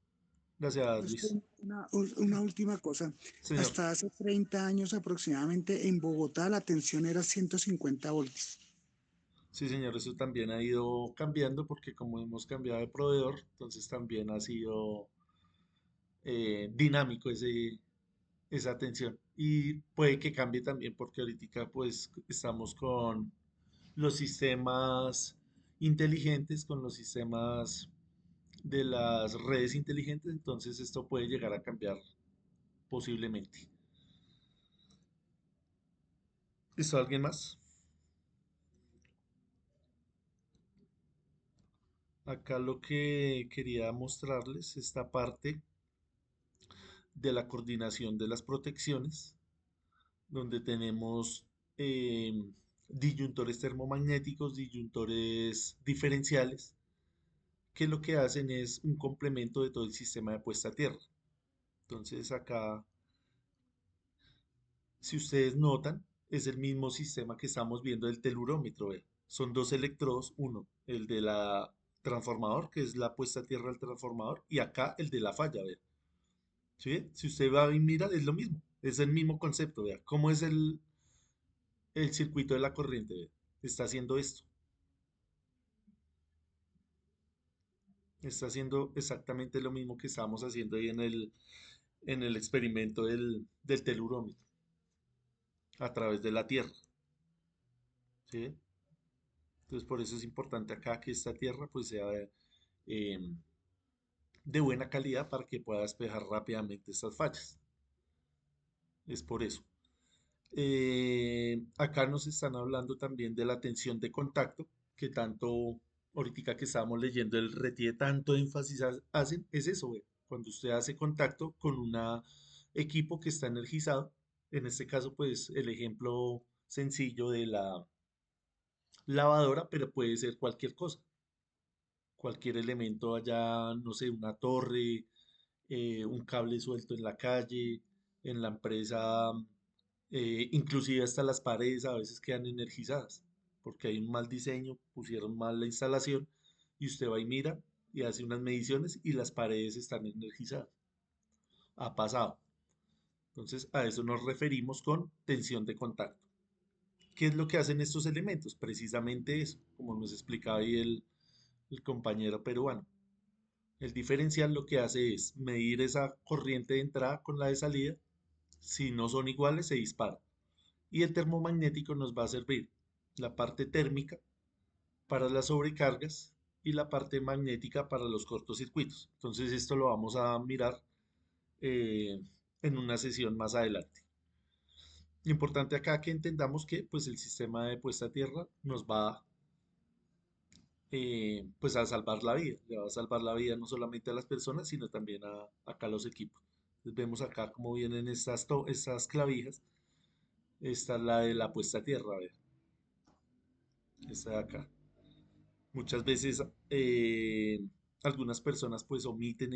Gracias, Luis. Una última cosa. Señor. Hasta hace 30 años aproximadamente en Bogotá la tensión era 150 voltios. Sí, señor, eso también ha ido cambiando porque como hemos cambiado de proveedor, entonces también ha sido dinámico esa atención. Y puede que cambie también porque ahorita pues estamos con los sistemas inteligentes, con los sistemas de las redes inteligentes, entonces esto puede llegar a cambiar posiblemente. ¿Listo? ¿Alguien más? Acá lo que quería mostrarles, esta parte de la coordinación de las protecciones, donde tenemos disyuntores termomagnéticos, disyuntores diferenciales, que lo que hacen es un complemento de todo el sistema de puesta a tierra. Entonces acá, si ustedes notan, es el mismo sistema que estamos viendo del telurómetro. ¿Ve? Son dos electrodos, uno, el de la transformador, que es la puesta a tierra del transformador, y acá el de la falla. ¿Ve? ¿Sí? Si usted va y mira, es lo mismo, es el mismo concepto. Vea, cómo es el circuito de la corriente. ¿Ve? Está haciendo esto. Está haciendo exactamente lo mismo que estábamos haciendo ahí en el experimento del telurómetro a través de la Tierra. ¿Sí? Entonces por eso es importante acá que esta Tierra pues sea de buena calidad para que pueda despejar rápidamente estas fallas. es por eso. Acá nos están hablando también de la tensión de contacto, que tanto, ahorita que estábamos leyendo el RETIE, tanto énfasis hacen, es eso, ve. Cuando usted hace contacto con un equipo que está energizado, en este caso, pues el ejemplo sencillo de la lavadora, pero puede ser cualquier cosa, cualquier elemento allá, no sé, una torre, un cable suelto en la calle, en la empresa, inclusive hasta las paredes a veces quedan energizadas, porque hay un mal diseño, pusieron mal la instalación y usted va y mira y hace unas mediciones y las paredes están energizadas. Ha pasado. Entonces a eso nos referimos con tensión de contacto. ¿Qué es lo que hacen estos elementos? Precisamente eso, como nos explicaba ahí el compañero peruano. El diferencial lo que hace es medir esa corriente de entrada con la de salida. Si no son iguales, se dispara. Y el termomagnético nos va a servir la parte térmica para las sobrecargas y la parte magnética para los cortocircuitos. Entonces esto lo vamos a mirar eh, en una sesión más adelante. Importante acá que entendamos que pues el sistema de puesta a tierra nos va pues a salvar la vida, le va a salvar la vida no solamente a las personas, sino también a acá los equipos. Entonces vemos acá cómo vienen estas clavijas. Esta es la de la puesta a tierra, a ver, esta de acá. Muchas veces algunas personas pues omiten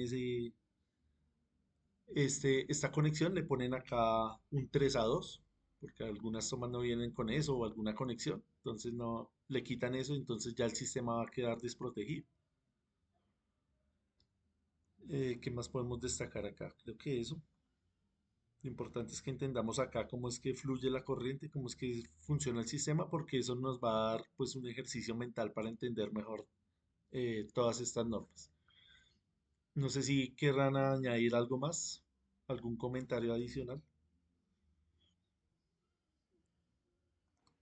esta conexión, le ponen acá un 3 a 2 porque algunas tomas no vienen con eso o alguna conexión, entonces no le quitan eso, entonces ya el sistema va a quedar desprotegido. ¿Qué más podemos destacar acá? Creo que eso. Lo importante es que entendamos acá cómo es que fluye la corriente, cómo es que funciona el sistema, porque eso nos va a dar pues un ejercicio mental para entender mejor todas estas normas. No sé si querrán añadir algo más, algún comentario adicional.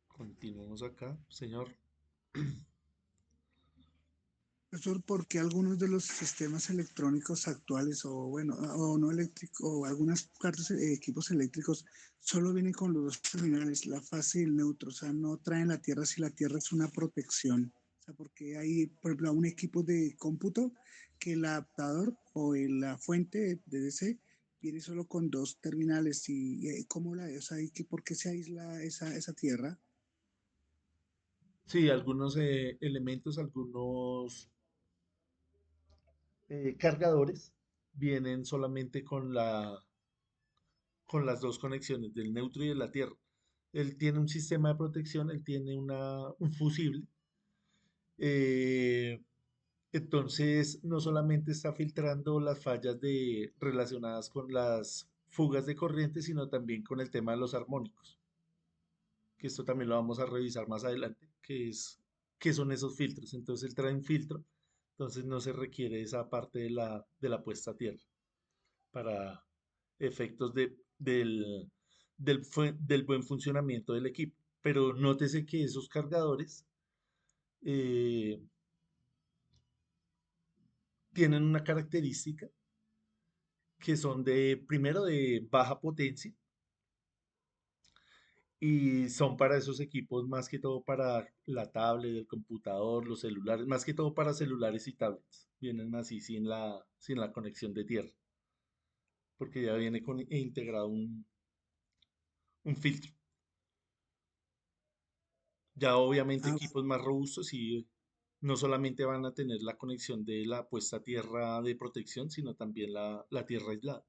Continuemos acá, señor. Profesor, ¿por qué algunos de los sistemas electrónicos actuales, o bueno, o no eléctricos, o algunas cartas, equipos eléctricos, solo vienen con los dos terminales, la fase y el neutro? O sea, no traen la tierra si la tierra es una protección. O sea, porque hay, por ejemplo, un equipo de cómputo que el adaptador o la fuente de DC viene solo con dos terminales y ¿cómo la es? O sea, ¿por qué se aísla esa tierra? Sí, algunos elementos, algunos cargadores vienen solamente con las dos conexiones del neutro y de la tierra. Él tiene un sistema de protección, él tiene un fusible. eh, entonces, no solamente está filtrando las fallas relacionadas con las fugas de corriente, sino también con el tema de los armónicos, que esto también lo vamos a revisar más adelante, qué son esos filtros. Entonces, él trae un filtro, entonces no se requiere esa parte de la puesta a tierra para efectos del buen funcionamiento del equipo. Pero nótese que esos cargadores eh, tienen una característica que son primero, de baja potencia y son para esos equipos más que todo para la tablet, el computador, los celulares, más que todo para celulares y tablets. Vienen así sin la conexión de tierra, porque ya viene integrado un filtro. Ya obviamente Ah, equipos más robustos y no solamente van a tener la conexión de la puesta a tierra de protección, sino también la tierra aislada.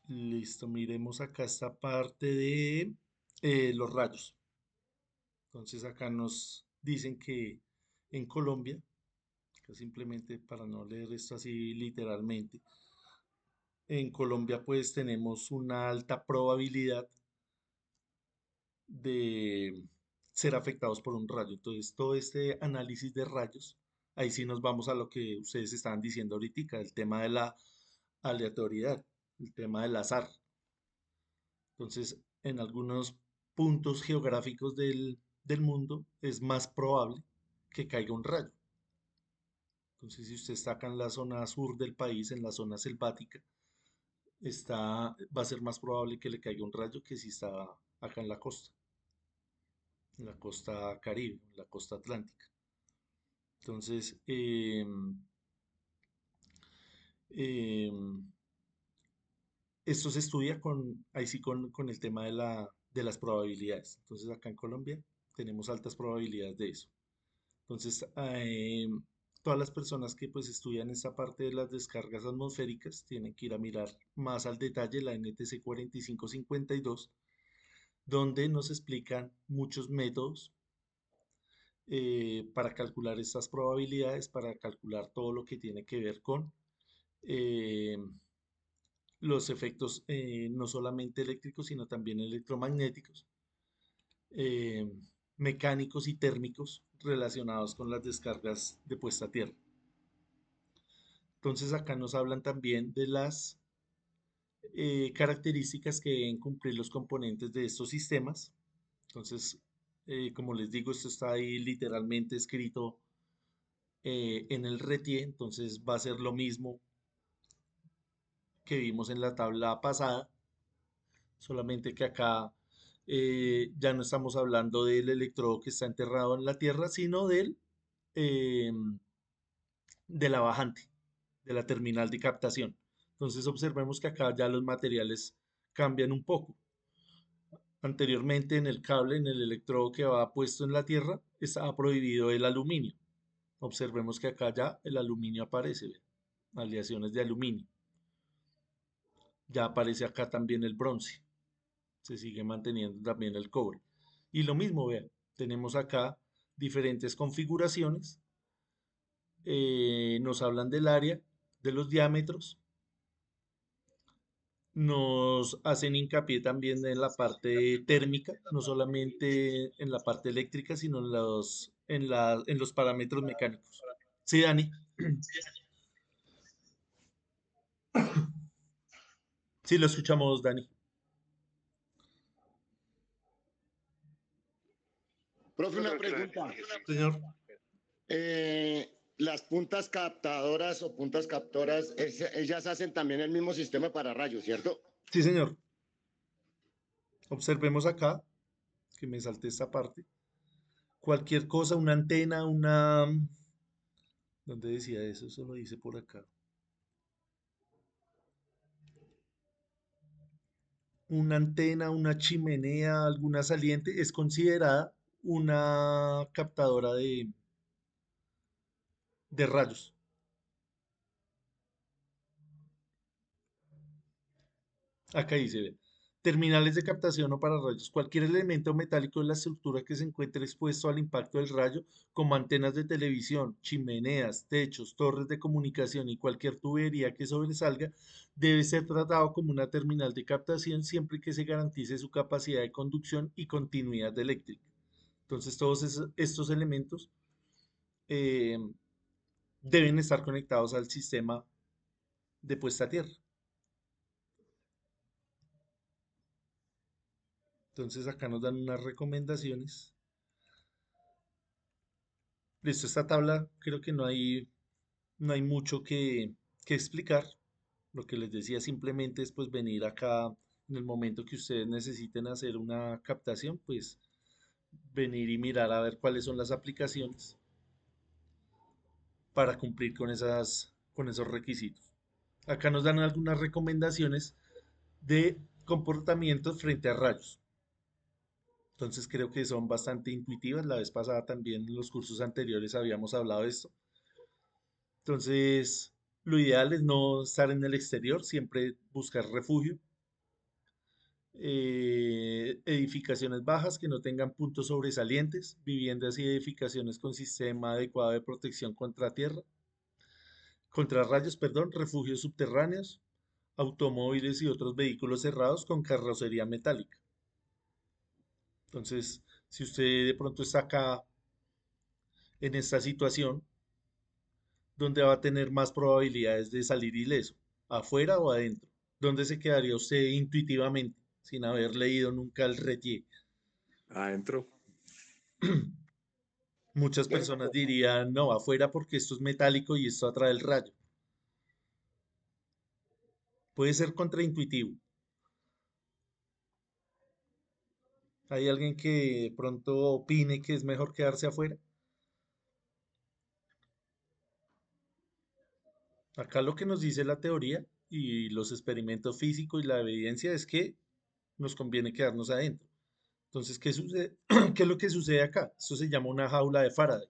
Listo, miremos acá esta parte de los rayos. Entonces acá nos dicen que en Colombia, que simplemente para no leer esto así literalmente, en Colombia pues tenemos una alta probabilidad de ser afectados por un rayo. Entonces, todo este análisis de rayos, ahí sí nos vamos a lo que ustedes estaban diciendo ahorita, el tema de la aleatoriedad, el tema del azar. Entonces, en algunos puntos geográficos del mundo es más probable que caiga un rayo. Entonces, si usted está acá en la zona sur del país, en la zona selvática, va a ser más probable que le caiga un rayo que si está acá en la costa Caribe, en la costa Atlántica. Entonces, em, esto se estudia ahí sí con el tema de las probabilidades. Entonces, acá en Colombia tenemos altas probabilidades de eso. Entonces, todas las personas que pues estudian esta parte de las descargas atmosféricas tienen que ir a mirar más al detalle la NTC 4552, donde nos explican muchos métodos para calcular estas probabilidades, para calcular todo lo que tiene que ver con eh, los efectos no solamente eléctricos, sino también electromagnéticos, eh, mecánicos y térmicos relacionados con las descargas de puesta a tierra. Entonces acá nos hablan también de las características que deben cumplir los componentes de estos sistemas. Entonces, como les digo, esto está ahí literalmente escrito en el RETIE, entonces va a ser lo mismo que vimos en la tabla pasada, solamente que acá ya no estamos hablando del electrodo que está enterrado en la Tierra, sino eh, de la bajante, de la terminal de captación. Entonces observemos que acá ya los materiales cambian un poco. Anteriormente en el cable, en el electrodo que va puesto en la Tierra, estaba prohibido el aluminio. Observemos que acá ya el aluminio aparece, ¿ve? Aleaciones de aluminio. Ya aparece acá también el bronce. Se sigue manteniendo también el cobre. Y lo mismo, vean, tenemos acá diferentes configuraciones. Nos hablan del área, de los diámetros. Nos hacen hincapié también en la parte térmica, no solamente en la parte eléctrica, sino en los parámetros mecánicos. Sí, Dani. Sí, lo escuchamos, Dani. Profe, una pregunta. Señor. Las puntas captadoras o puntas captoras, ellas hacen también el mismo sistema para rayos, ¿cierto? Sí, señor. Observemos acá, que me salté esta parte. Cualquier cosa, una antena, ¿Dónde decía eso? Eso lo dice por acá. Una antena, una chimenea, alguna saliente, es considerada una captadora de rayos. Acá dice, ve, terminales de captación o para rayos. Cualquier elemento metálico de la estructura que se encuentre expuesto al impacto del rayo, como antenas de televisión, chimeneas, techos, torres de comunicación y cualquier tubería que sobresalga, debe ser tratado como una terminal de captación siempre que se garantice su capacidad de conducción y continuidad eléctrica. Entonces, todos estos elementos eh, deben estar conectados al sistema de puesta a tierra. Entonces, acá nos dan unas recomendaciones. Listo, esta tabla creo que no hay mucho que explicar. Lo que les decía simplemente es pues venir acá en el momento que ustedes necesiten hacer una captación, pues venir y mirar a ver cuáles son las aplicaciones para cumplir con esos requisitos. Acá nos dan algunas recomendaciones de comportamientos frente a rayos. Entonces creo que son bastante intuitivas. La vez pasada también en los cursos anteriores habíamos hablado de esto. Entonces, lo ideal es no estar en el exterior, siempre buscar refugio. Edificaciones bajas que no tengan puntos sobresalientes, viviendas y edificaciones con sistema adecuado de protección contra rayos, perdón, refugios subterráneos, automóviles y otros vehículos cerrados con carrocería metálica. Entonces, si usted de pronto está acá en esta situación, ¿dónde va a tener más probabilidades de salir ileso? ¿Afuera o adentro? ¿Dónde se quedaría usted intuitivamente sin haber leído nunca el RETIE? Adentro. Muchas personas dirían, no, afuera porque esto es metálico y esto atrae el rayo. Puede ser contraintuitivo. ¿Hay alguien que de pronto opine que es mejor quedarse afuera? Acá lo que nos dice la teoría y los experimentos físicos y la evidencia es que nos conviene quedarnos adentro. Entonces, ¿qué sucede? ¿Qué es lo que sucede acá? Esto se llama una jaula de Faraday.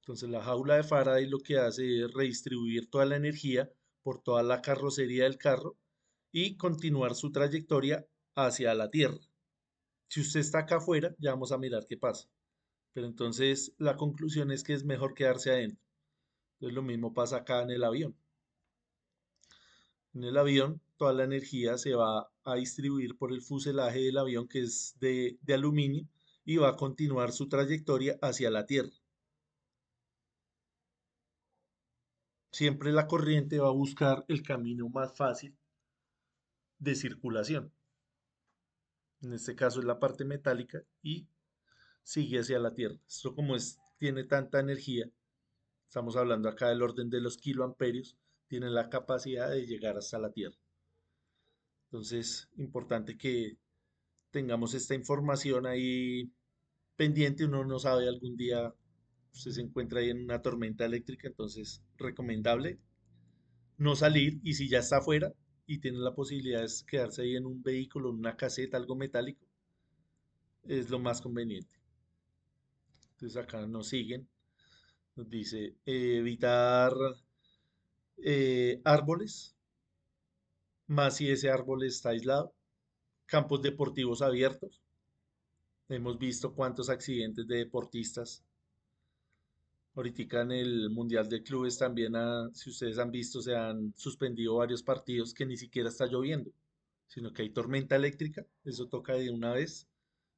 Entonces, la jaula de Faraday lo que hace es redistribuir toda la energía por toda la carrocería del carro y continuar su trayectoria hacia la Tierra. Si usted está acá afuera, ya vamos a mirar qué pasa. Pero entonces la conclusión es que es mejor quedarse adentro. Entonces lo mismo pasa acá en el avión. En el avión, toda la energía se va a distribuir por el fuselaje del avión, que es de aluminio, y va a continuar su trayectoria hacia la Tierra. Siempre la corriente va a buscar el camino más fácil de circulación. En este caso es la parte metálica y sigue hacia la Tierra. Esto como tiene tanta energía, estamos hablando acá del orden de los kiloamperios, tiene la capacidad de llegar hasta la Tierra. Entonces, importante que tengamos esta información ahí pendiente. Uno no sabe, algún día usted se encuentra ahí en una tormenta eléctrica, entonces recomendable no salir, y si ya está afuera y tiene la posibilidad de quedarse ahí en un vehículo, en una caseta, algo metálico, es lo más conveniente. Entonces acá nos siguen, nos dice evitar árboles, más si ese árbol está aislado, campos deportivos abiertos. Hemos visto cuántos accidentes de deportistas. Ahorita en el Mundial de Clubes también, si ustedes han visto, se han suspendido varios partidos que ni siquiera está lloviendo, sino que hay tormenta eléctrica. Eso toca de una vez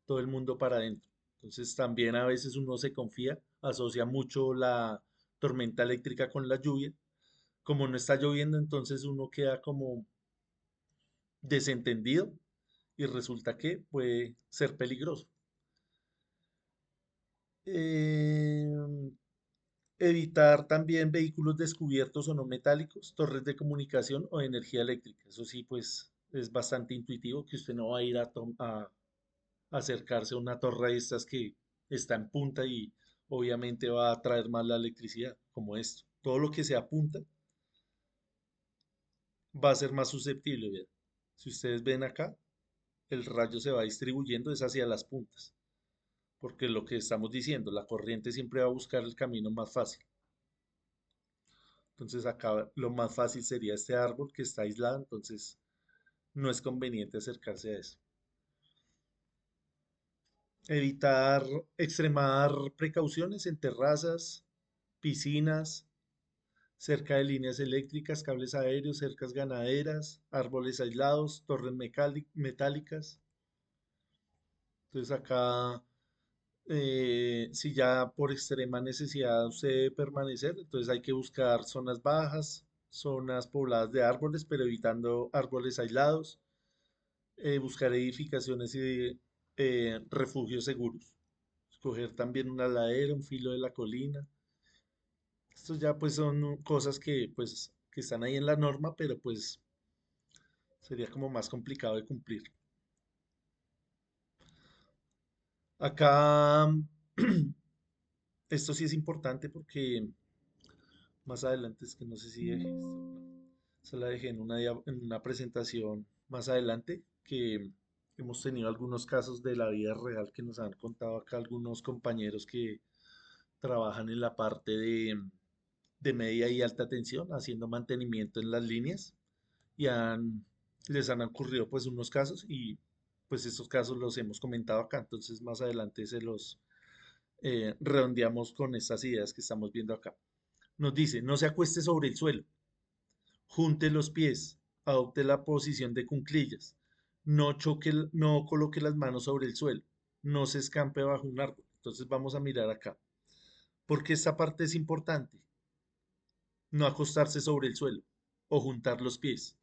todo el mundo para adentro. Entonces también a veces uno se confía, asocia mucho la tormenta eléctrica con la lluvia. Como no está lloviendo, entonces uno queda como desentendido y resulta que puede ser peligroso. Em, Evitar también vehículos descubiertos o no metálicos, torres de comunicación o de energía eléctrica. Eso sí, pues es bastante intuitivo que usted no va a ir a acercarse a una torre de estas que está en punta y obviamente va a traer más la electricidad, como esto. Todo lo que sea punta va a ser más susceptible, ¿verdad? Si ustedes ven acá, el rayo se va distribuyendo es hacia las puntas, porque lo que estamos diciendo, la corriente siempre va a buscar el camino más fácil. Entonces acá lo más fácil sería este árbol que está aislado, entonces no es conveniente acercarse a eso. Evitar extremar precauciones en terrazas, piscinas, cerca de líneas eléctricas, cables aéreos, cercas ganaderas, árboles aislados, torres metálicas. Entonces acá, si ya por extrema necesidad usted debe permanecer, entonces hay que buscar zonas bajas, zonas pobladas de árboles, pero evitando árboles aislados, buscar edificaciones y refugios seguros, escoger también una ladera, un filo de la colina. Estos ya pues son cosas que pues que están ahí en la norma, pero pues sería como más complicado de cumplir. Acá esto sí es importante porque más adelante, es que no sé si dejé esto, no, se la dejé en en una presentación más adelante, que hemos tenido algunos casos de la vida real que nos han contado acá algunos compañeros que trabajan en la parte de media y alta tensión, haciendo mantenimiento en las líneas, y les han ocurrido pues unos casos, y pues estos casos los hemos comentado acá, entonces más adelante se los redondeamos con estas ideas que estamos viendo acá. Nos dice, no se acueste sobre el suelo, junte los pies, adopte la posición de cuclillas, no coloque las manos sobre el suelo, no se escampe bajo un árbol. Entonces vamos a mirar acá. Porque esta parte es importante. No acostarse sobre el suelo o juntar los pies.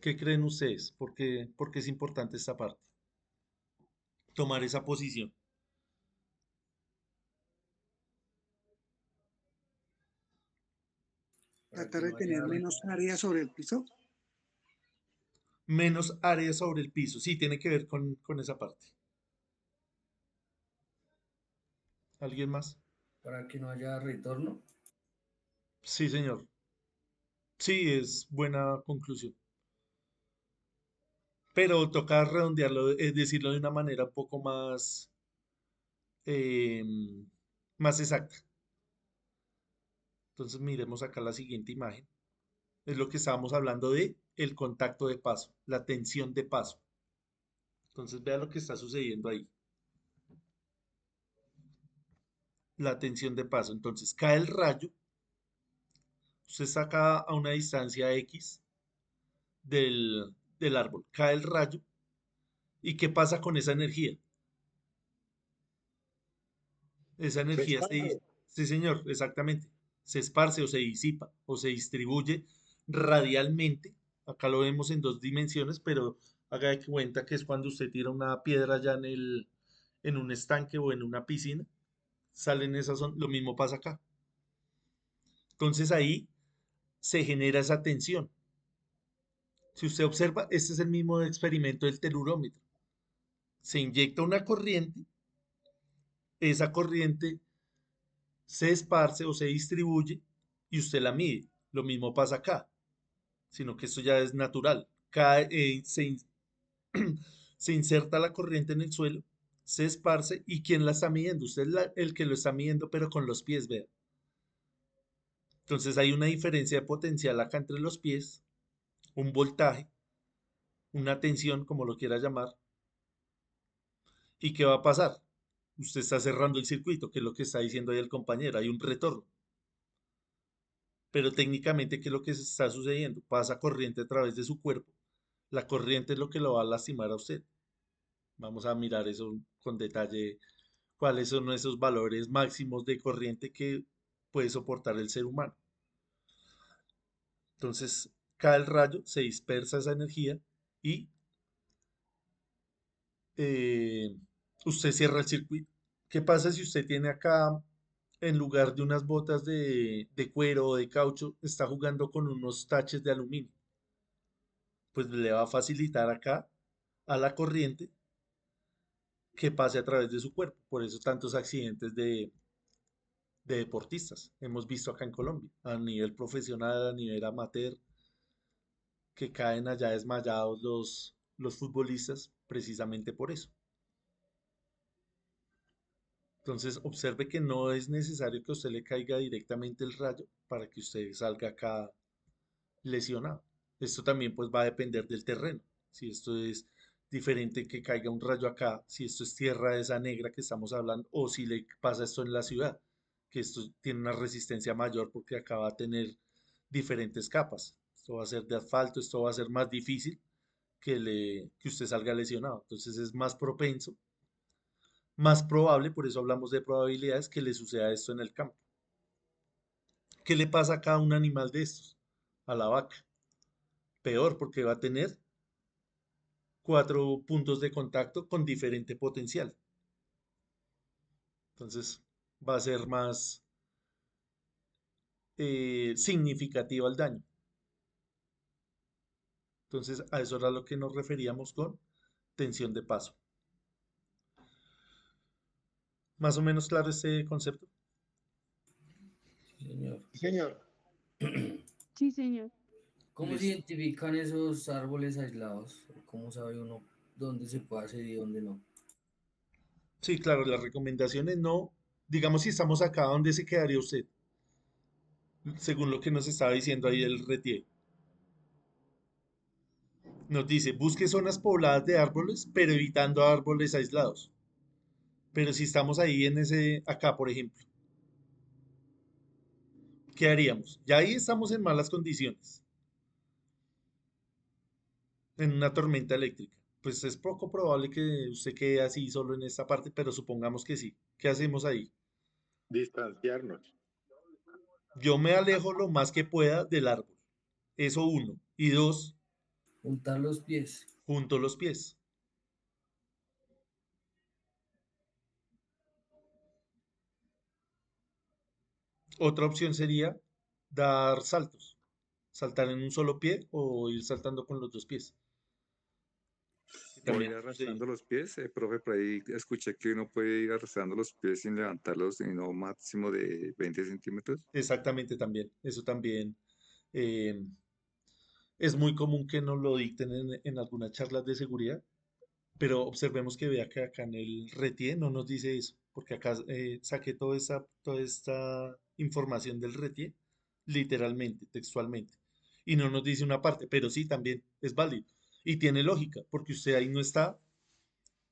¿Qué creen ustedes? ¿Por qué es importante esta parte? Tomar esa posición. para tratar que de no tener haya menos área sobre el piso. Menos área sobre el piso. Sí, tiene que ver con esa parte. ¿Alguien más? para que no haya retorno. Sí, señor. Sí, es buena conclusión. Pero toca redondearlo, es decirlo de una manera un poco más exacta. Entonces miremos acá la siguiente imagen. Es lo que estábamos hablando de el contacto de paso, la tensión de paso. Entonces vea lo que está sucediendo ahí. La tensión de paso. Entonces cae el rayo, usted está acá a una distancia X del árbol, cae el rayo. ¿Y qué pasa con esa energía? Esa Se energía esparce. sí señor, exactamente, se esparce o se disipa o se distribuye radialmente. Acá lo vemos en dos dimensiones, pero haga de cuenta que es cuando usted tira una piedra ya en un estanque o en una piscina, salen lo mismo pasa acá. Entonces ahí se genera esa tensión. Si usted observa, este es el mismo experimento del telurómetro. Se inyecta una corriente, esa corriente se esparce o se distribuye y usted la mide. Lo mismo pasa acá, sino que esto ya es natural. Se inserta la corriente en el suelo, se esparce y ¿quién la está midiendo? Usted es el que lo está midiendo, pero con los pies, vea. Entonces hay una diferencia de potencial acá entre los pies, un voltaje, una tensión, como lo quiera llamar. ¿Y qué va a pasar? Usted está cerrando el circuito, que es lo que está diciendo ahí el compañero, hay un retorno. Pero técnicamente, ¿qué es lo que está sucediendo? Pasa corriente a través de su cuerpo. La corriente es lo que lo va a lastimar a usted. Vamos a mirar eso con detalle, cuáles son esos valores máximos de corriente que puede soportar el ser humano. Entonces, cae el rayo, se dispersa esa energía y eh, usted cierra el circuito. ¿Qué pasa si usted tiene acá, en lugar de unas botas de cuero o de caucho, está jugando con unos taches de aluminio? Pues le va a facilitar acá a la corriente que pase a través de su cuerpo. Por eso tantos accidentes de deportistas hemos visto acá en Colombia, a nivel profesional, a nivel amateur, que caen allá desmayados los futbolistas precisamente por eso. Entonces observe que no es necesario que a usted le caiga directamente el rayo para que usted salga acá lesionado. Esto también pues va a depender del terreno. Si esto es diferente que caiga un rayo acá, si esto es tierra de esa negra que estamos hablando, o si le pasa esto en la ciudad, que esto tiene una resistencia mayor porque acá va a tener diferentes capas. Esto va a ser de asfalto, esto va a ser más difícil que usted salga lesionado. Entonces es más propenso, más probable, por eso hablamos de probabilidades, que le suceda esto en el campo. ¿Qué le pasa a cada un animal de estos? A la vaca. Peor porque va a tener 4 puntos de contacto con diferente potencial. Entonces va a ser más significativo el daño. Entonces a eso era lo que nos referíamos con tensión de paso. ¿Más o menos claro este concepto? Sí, señor. Señor, Sí, señor. ¿Cómo se Listo. identifican esos árboles aislados? ¿Cómo sabe uno dónde se puede hacer y dónde no? Sí, claro, las recomendaciones no, digamos si estamos acá, ¿dónde se quedaría usted? Según lo que nos estaba diciendo ahí el retier. Nos dice, busque zonas pobladas de árboles, pero evitando árboles aislados. Pero si estamos ahí acá, por ejemplo, ¿qué haríamos? Ya ahí estamos en malas condiciones, en una tormenta eléctrica. Pues es poco probable que usted quede así solo en esta parte, pero supongamos que sí. ¿Qué hacemos ahí? Distanciarnos. Yo me alejo lo más que pueda del árbol. Eso uno. Y dos, Juntar los pies. junto los pies. Otra opción sería dar saltos. saltar en un solo pie o ir saltando con los dos pies. Que O también ir sucede. arrastrando los pies, profe, por ahí escuché que uno puede ir arrastrando los pies sin levantarlos en un máximo de 20 centímetros. Exactamente también. Eso también eh, es muy común que nos lo dicten en algunas charlas de seguridad, pero observemos que vea que acá en el RETIE no nos dice eso, porque acá saqué toda esta información del RETIE, literalmente, textualmente, y no nos dice una parte, pero sí también es válido. Y tiene lógica, porque usted ahí no está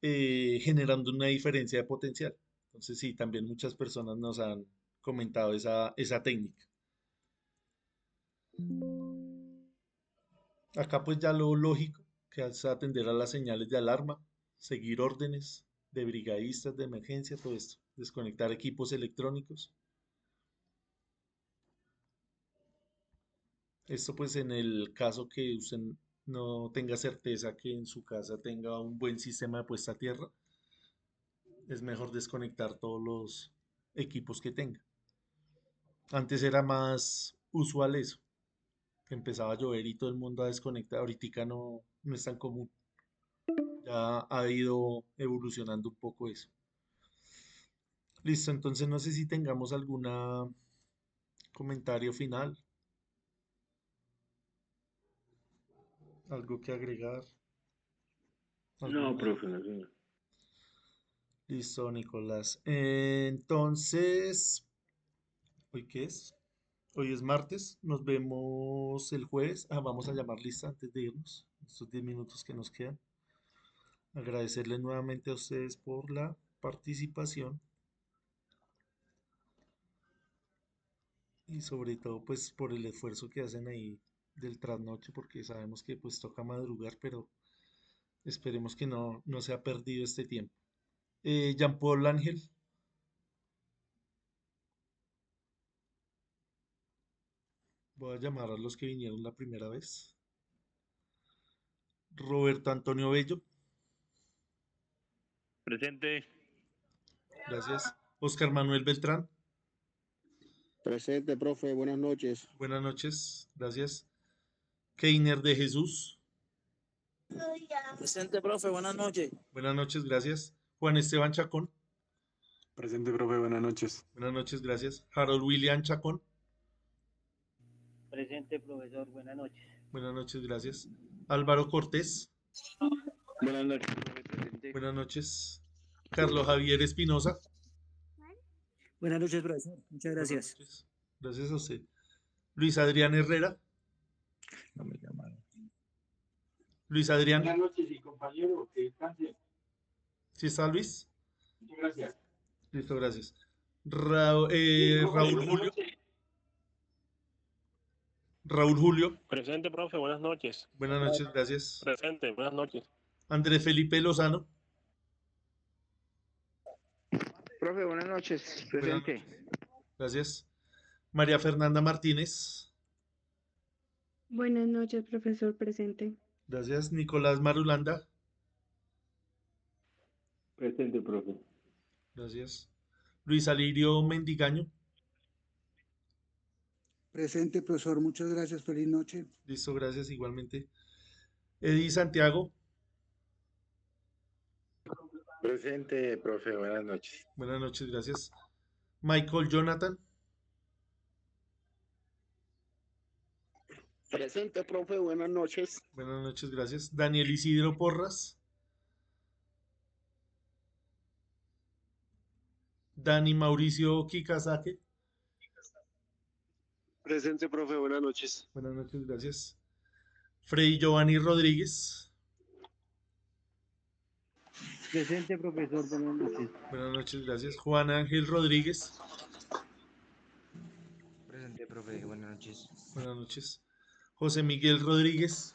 generando una diferencia de potencial. Entonces sí, también muchas personas nos han comentado esa técnica. Acá pues ya lo lógico, que es atender a las señales de alarma, seguir órdenes de brigadistas de emergencia, todo esto, desconectar equipos electrónicos. Esto pues en el caso que usted no tenga certeza que en su casa tenga un buen sistema de puesta a tierra, es mejor desconectar todos los equipos que tenga. Antes era más usual eso, que empezaba a llover y todo el mundo a desconectar. Ahorita no es tan común. Ya ha ido evolucionando un poco eso. Listo, entonces no sé si tengamos algún comentario final, algo que agregar, No, alguna profe, duda. no, señor. Listo, Nicolás. Entonces, ¿hoy qué es? Hoy es martes, nos vemos el jueves. Vamos a llamar lista antes de irnos, estos 10 minutos que nos quedan. Agradecerles nuevamente a ustedes por la participación y sobre todo pues por el esfuerzo que hacen ahí del trasnocho, porque sabemos que pues toca madrugar, pero esperemos que no se ha perdido este tiempo. Jean Paul Ángel, voy a llamar a los que vinieron la primera vez. Roberto Antonio Bello, Presente. gracias. Oscar Manuel Beltrán, Presente, profe, buenas noches. buenas noches, gracias. Keiner de Jesús, Presente, profe, buenas noches. buenas noches, gracias. Juan Esteban Chacón, Presente, profe, buenas noches. buenas noches, gracias. Harold William Chacón, Presente, profesor, buenas noches. buenas noches, gracias. Álvaro Cortés, Buenas noches, profe, presente. buenas noches. Carlos Javier Espinosa, Buenas noches, profesor. Muchas buenas gracias. noches, gracias a usted. Luis Adrián Herrera, No me llamaron. Luis Adrián, Buenas noches y compañero, que descanse. ¿sí está Luis? Muchas gracias. Listo, gracias. Profe, Raúl buenas Julio, noches. Raúl Julio, Presente, profe, buenas noches. buenas noches, gracias. Presente, buenas noches. Andrés Felipe Lozano, Profe, buenas noches. buenas Presente. noches, gracias. María Fernanda Martínez, Buenas noches, profesor presente. gracias. Nicolás Marulanda, Presente, profe. gracias. Luis Alirio Mendigaño, Presente, profesor. Muchas gracias. Feliz noche. listo, gracias igualmente. Eddie Santiago, Presente, profe, buenas noches. buenas noches, gracias. Michael Jonathan, Presente, profe, buenas noches. buenas noches, gracias. Daniel Isidro Porras, Dani Mauricio Kikazake, Presente, profe, buenas noches. buenas noches, gracias. Freddy Giovanni Rodríguez, Presente, profesor, buenas noches. buenas noches, gracias. Juan Ángel Rodríguez, Presente, profe, buenas noches. buenas noches. José Miguel Rodríguez,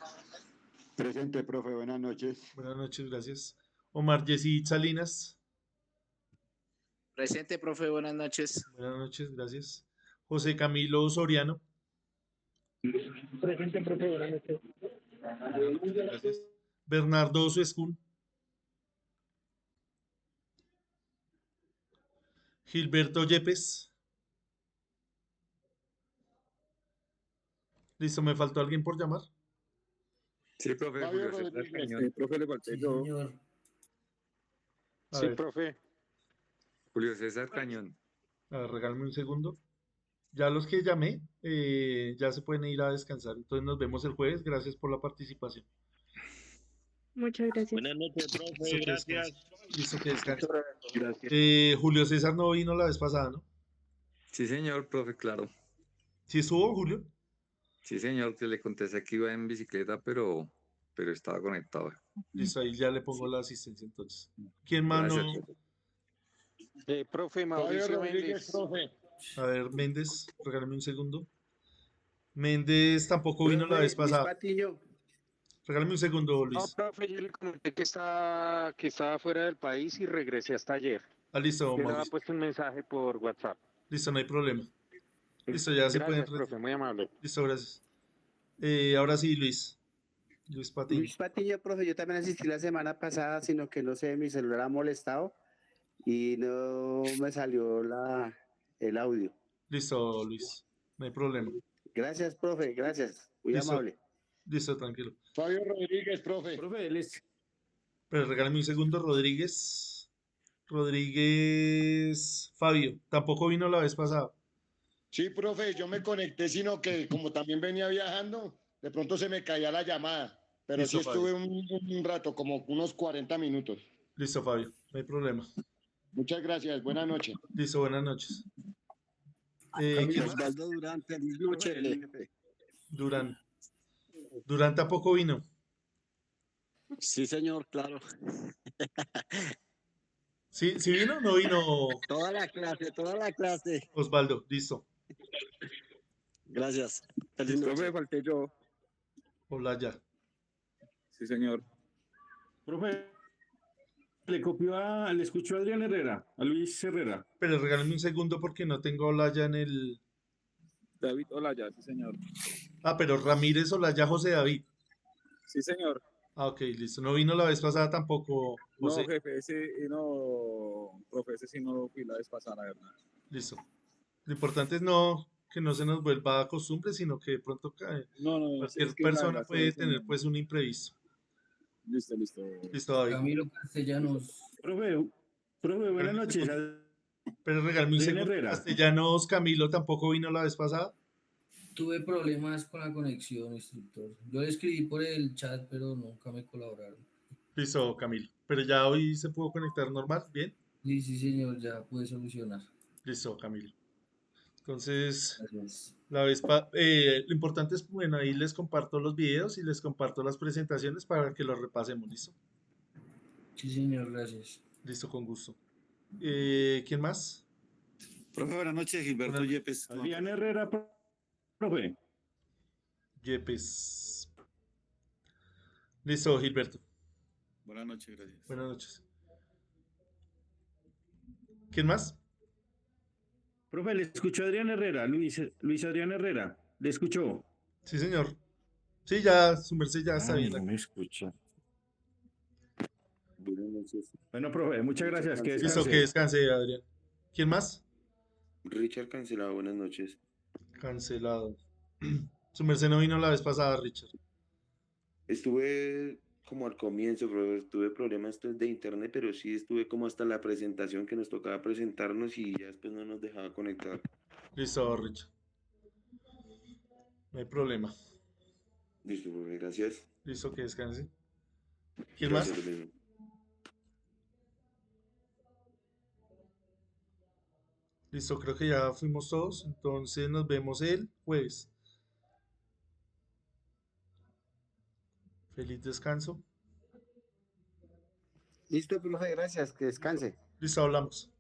Presente, profe, buenas noches. buenas noches, gracias. Omar Jessy Salinas, Presente, profe, buenas noches. buenas noches, gracias. José Camilo Soriano, Presente, profe, buenas noches. buenas noches, gracias. Bernardo Suescún, Gilberto Yepes, Listo, ¿me faltó alguien por llamar? Sí, profe, Fabio Julio César Rodríguez. Cañón. profe, le falté Sí, yo. señor. A Sí, ver, profe. Julio César Cañón. regálame un segundo. Ya los que llamé, ya se pueden ir a descansar. Entonces nos vemos el jueves. Gracias por la participación. Muchas gracias. Buenas noches, Listo, profe. que descanse. Gracias. Listo, que descanse. Gracias. Julio César no vino la vez pasada, ¿no? Sí, señor, profe, claro. ¿Sí estuvo, Julio? Sí, señor, que le contesté que iba en bicicleta, pero estaba conectado. Listo, ahí ya le pongo la asistencia entonces. ¿Quién más Gracias, no? profe. Profe Fabio Mauricio Rodríguez, Méndez. profe. A ver, Méndez, regálame un segundo. Méndez tampoco vino la vez Profe, Luis pasada. Patiño. Regálame un segundo, No, Luis. profe, yo le comenté que estaba fuera del país y regresé hasta ayer. Ah, listo, Yo le había Mauricio. puesto un mensaje por WhatsApp. Listo, no hay problema. Listo, ya se pueden Gracias, profe, retirar. muy amable. Listo, gracias. Ahora sí, Luis. Luis Patiño. Luis Patiño, profe, yo también asistí la semana pasada, sino que no sé, mi celular ha molestado y no me salió el audio. Listo, Luis. No hay problema. Gracias, profe, gracias. Muy Listo. amable. Listo, tranquilo. Fabio Rodríguez, profe. Profe, él es... Pero regálame un segundo, Rodríguez. Rodríguez. Fabio. Tampoco vino la vez pasada. Sí, profe, yo me conecté, sino que como también venía viajando, de pronto se me caía la llamada. Pero Listo, sí Fabio. estuve un rato, como unos 40 minutos. Listo, Fabio. No hay problema. Muchas gracias, buenas noches. Listo, buenas noches. ¿Quién más? Osvaldo Durán, feliz noche, jefe. Durán. Durán tampoco vino. Sí, señor, claro. ¿Sí, sí vino? No vino Toda la clase. Osvaldo. Listo. Gracias. Feliz Listo. noche. falté yo. Hola ya. Sí, señor. Profe, le escuchó a Adrián Herrera, a Luis Herrera. Pero regálame un segundo porque no tengo Olaya en el. David Olaya, sí, señor. Ah, pero Ramírez Olaya José David. Sí, señor. Ah, ok, listo. No vino la vez pasada tampoco, José. jefe, profe, ese sí no fui la vez pasada, la verdad. Listo. Lo importante es no que no se nos vuelva a costumbre, sino que de pronto No, cualquier es que persona la puede estoy tener haciendo. pues un imprevisto. Listo. Listo, David. Camilo Castellanos. Profe, buenas noches. Pero regálame un Adrián segundo. Herrera. Castellanos Camilo tampoco vino la vez pasada. Tuve problemas con la conexión, instructor. Yo le escribí por el chat, pero nunca me colaboraron. Listo, Camilo. Pero ya hoy se pudo conectar normal, bien. Sí, señor, ya pude solucionar. Listo, Camilo. Entonces, Gracias. lo importante es, bueno, ahí les comparto los videos y les comparto las presentaciones para que los repasemos, ¿listo? Sí, señor, gracias. Listo, con gusto. ¿Quién más? Profe, buenas noches, Gilberto Buenas- Yepes. Adrián Herrera, profe. Yepes. Listo, Gilberto. Buenas noches, gracias. Buenas noches. ¿Quién más? Profe, le escuchó Adrián Herrera, Luis Adrián Herrera. ¿Le escuchó? Sí, señor. Sí, ya, su merced ya está bien. No me escucha. Buenas noches. Bueno, profe, muchas gracias. Que Listo, descanse. que descanse, Adrián. ¿Quién más? Richard Cancelado, buenas noches. Cancelado. Su merced no vino la vez pasada, Richard. Estuve como al comienzo, pero tuve problemas de internet, pero sí estuve como hasta la presentación que nos tocaba presentarnos y ya después no nos dejaba conectar. Listo, Richard. No hay problema. Listo, profe, gracias. Listo, que descanse. ¿Quién Gracias, más? lo mismo. Listo, creo que ya fuimos todos. Entonces nos vemos el jueves. Feliz descanso. Listo, profe, gracias. Que descanse. Listo, hablamos.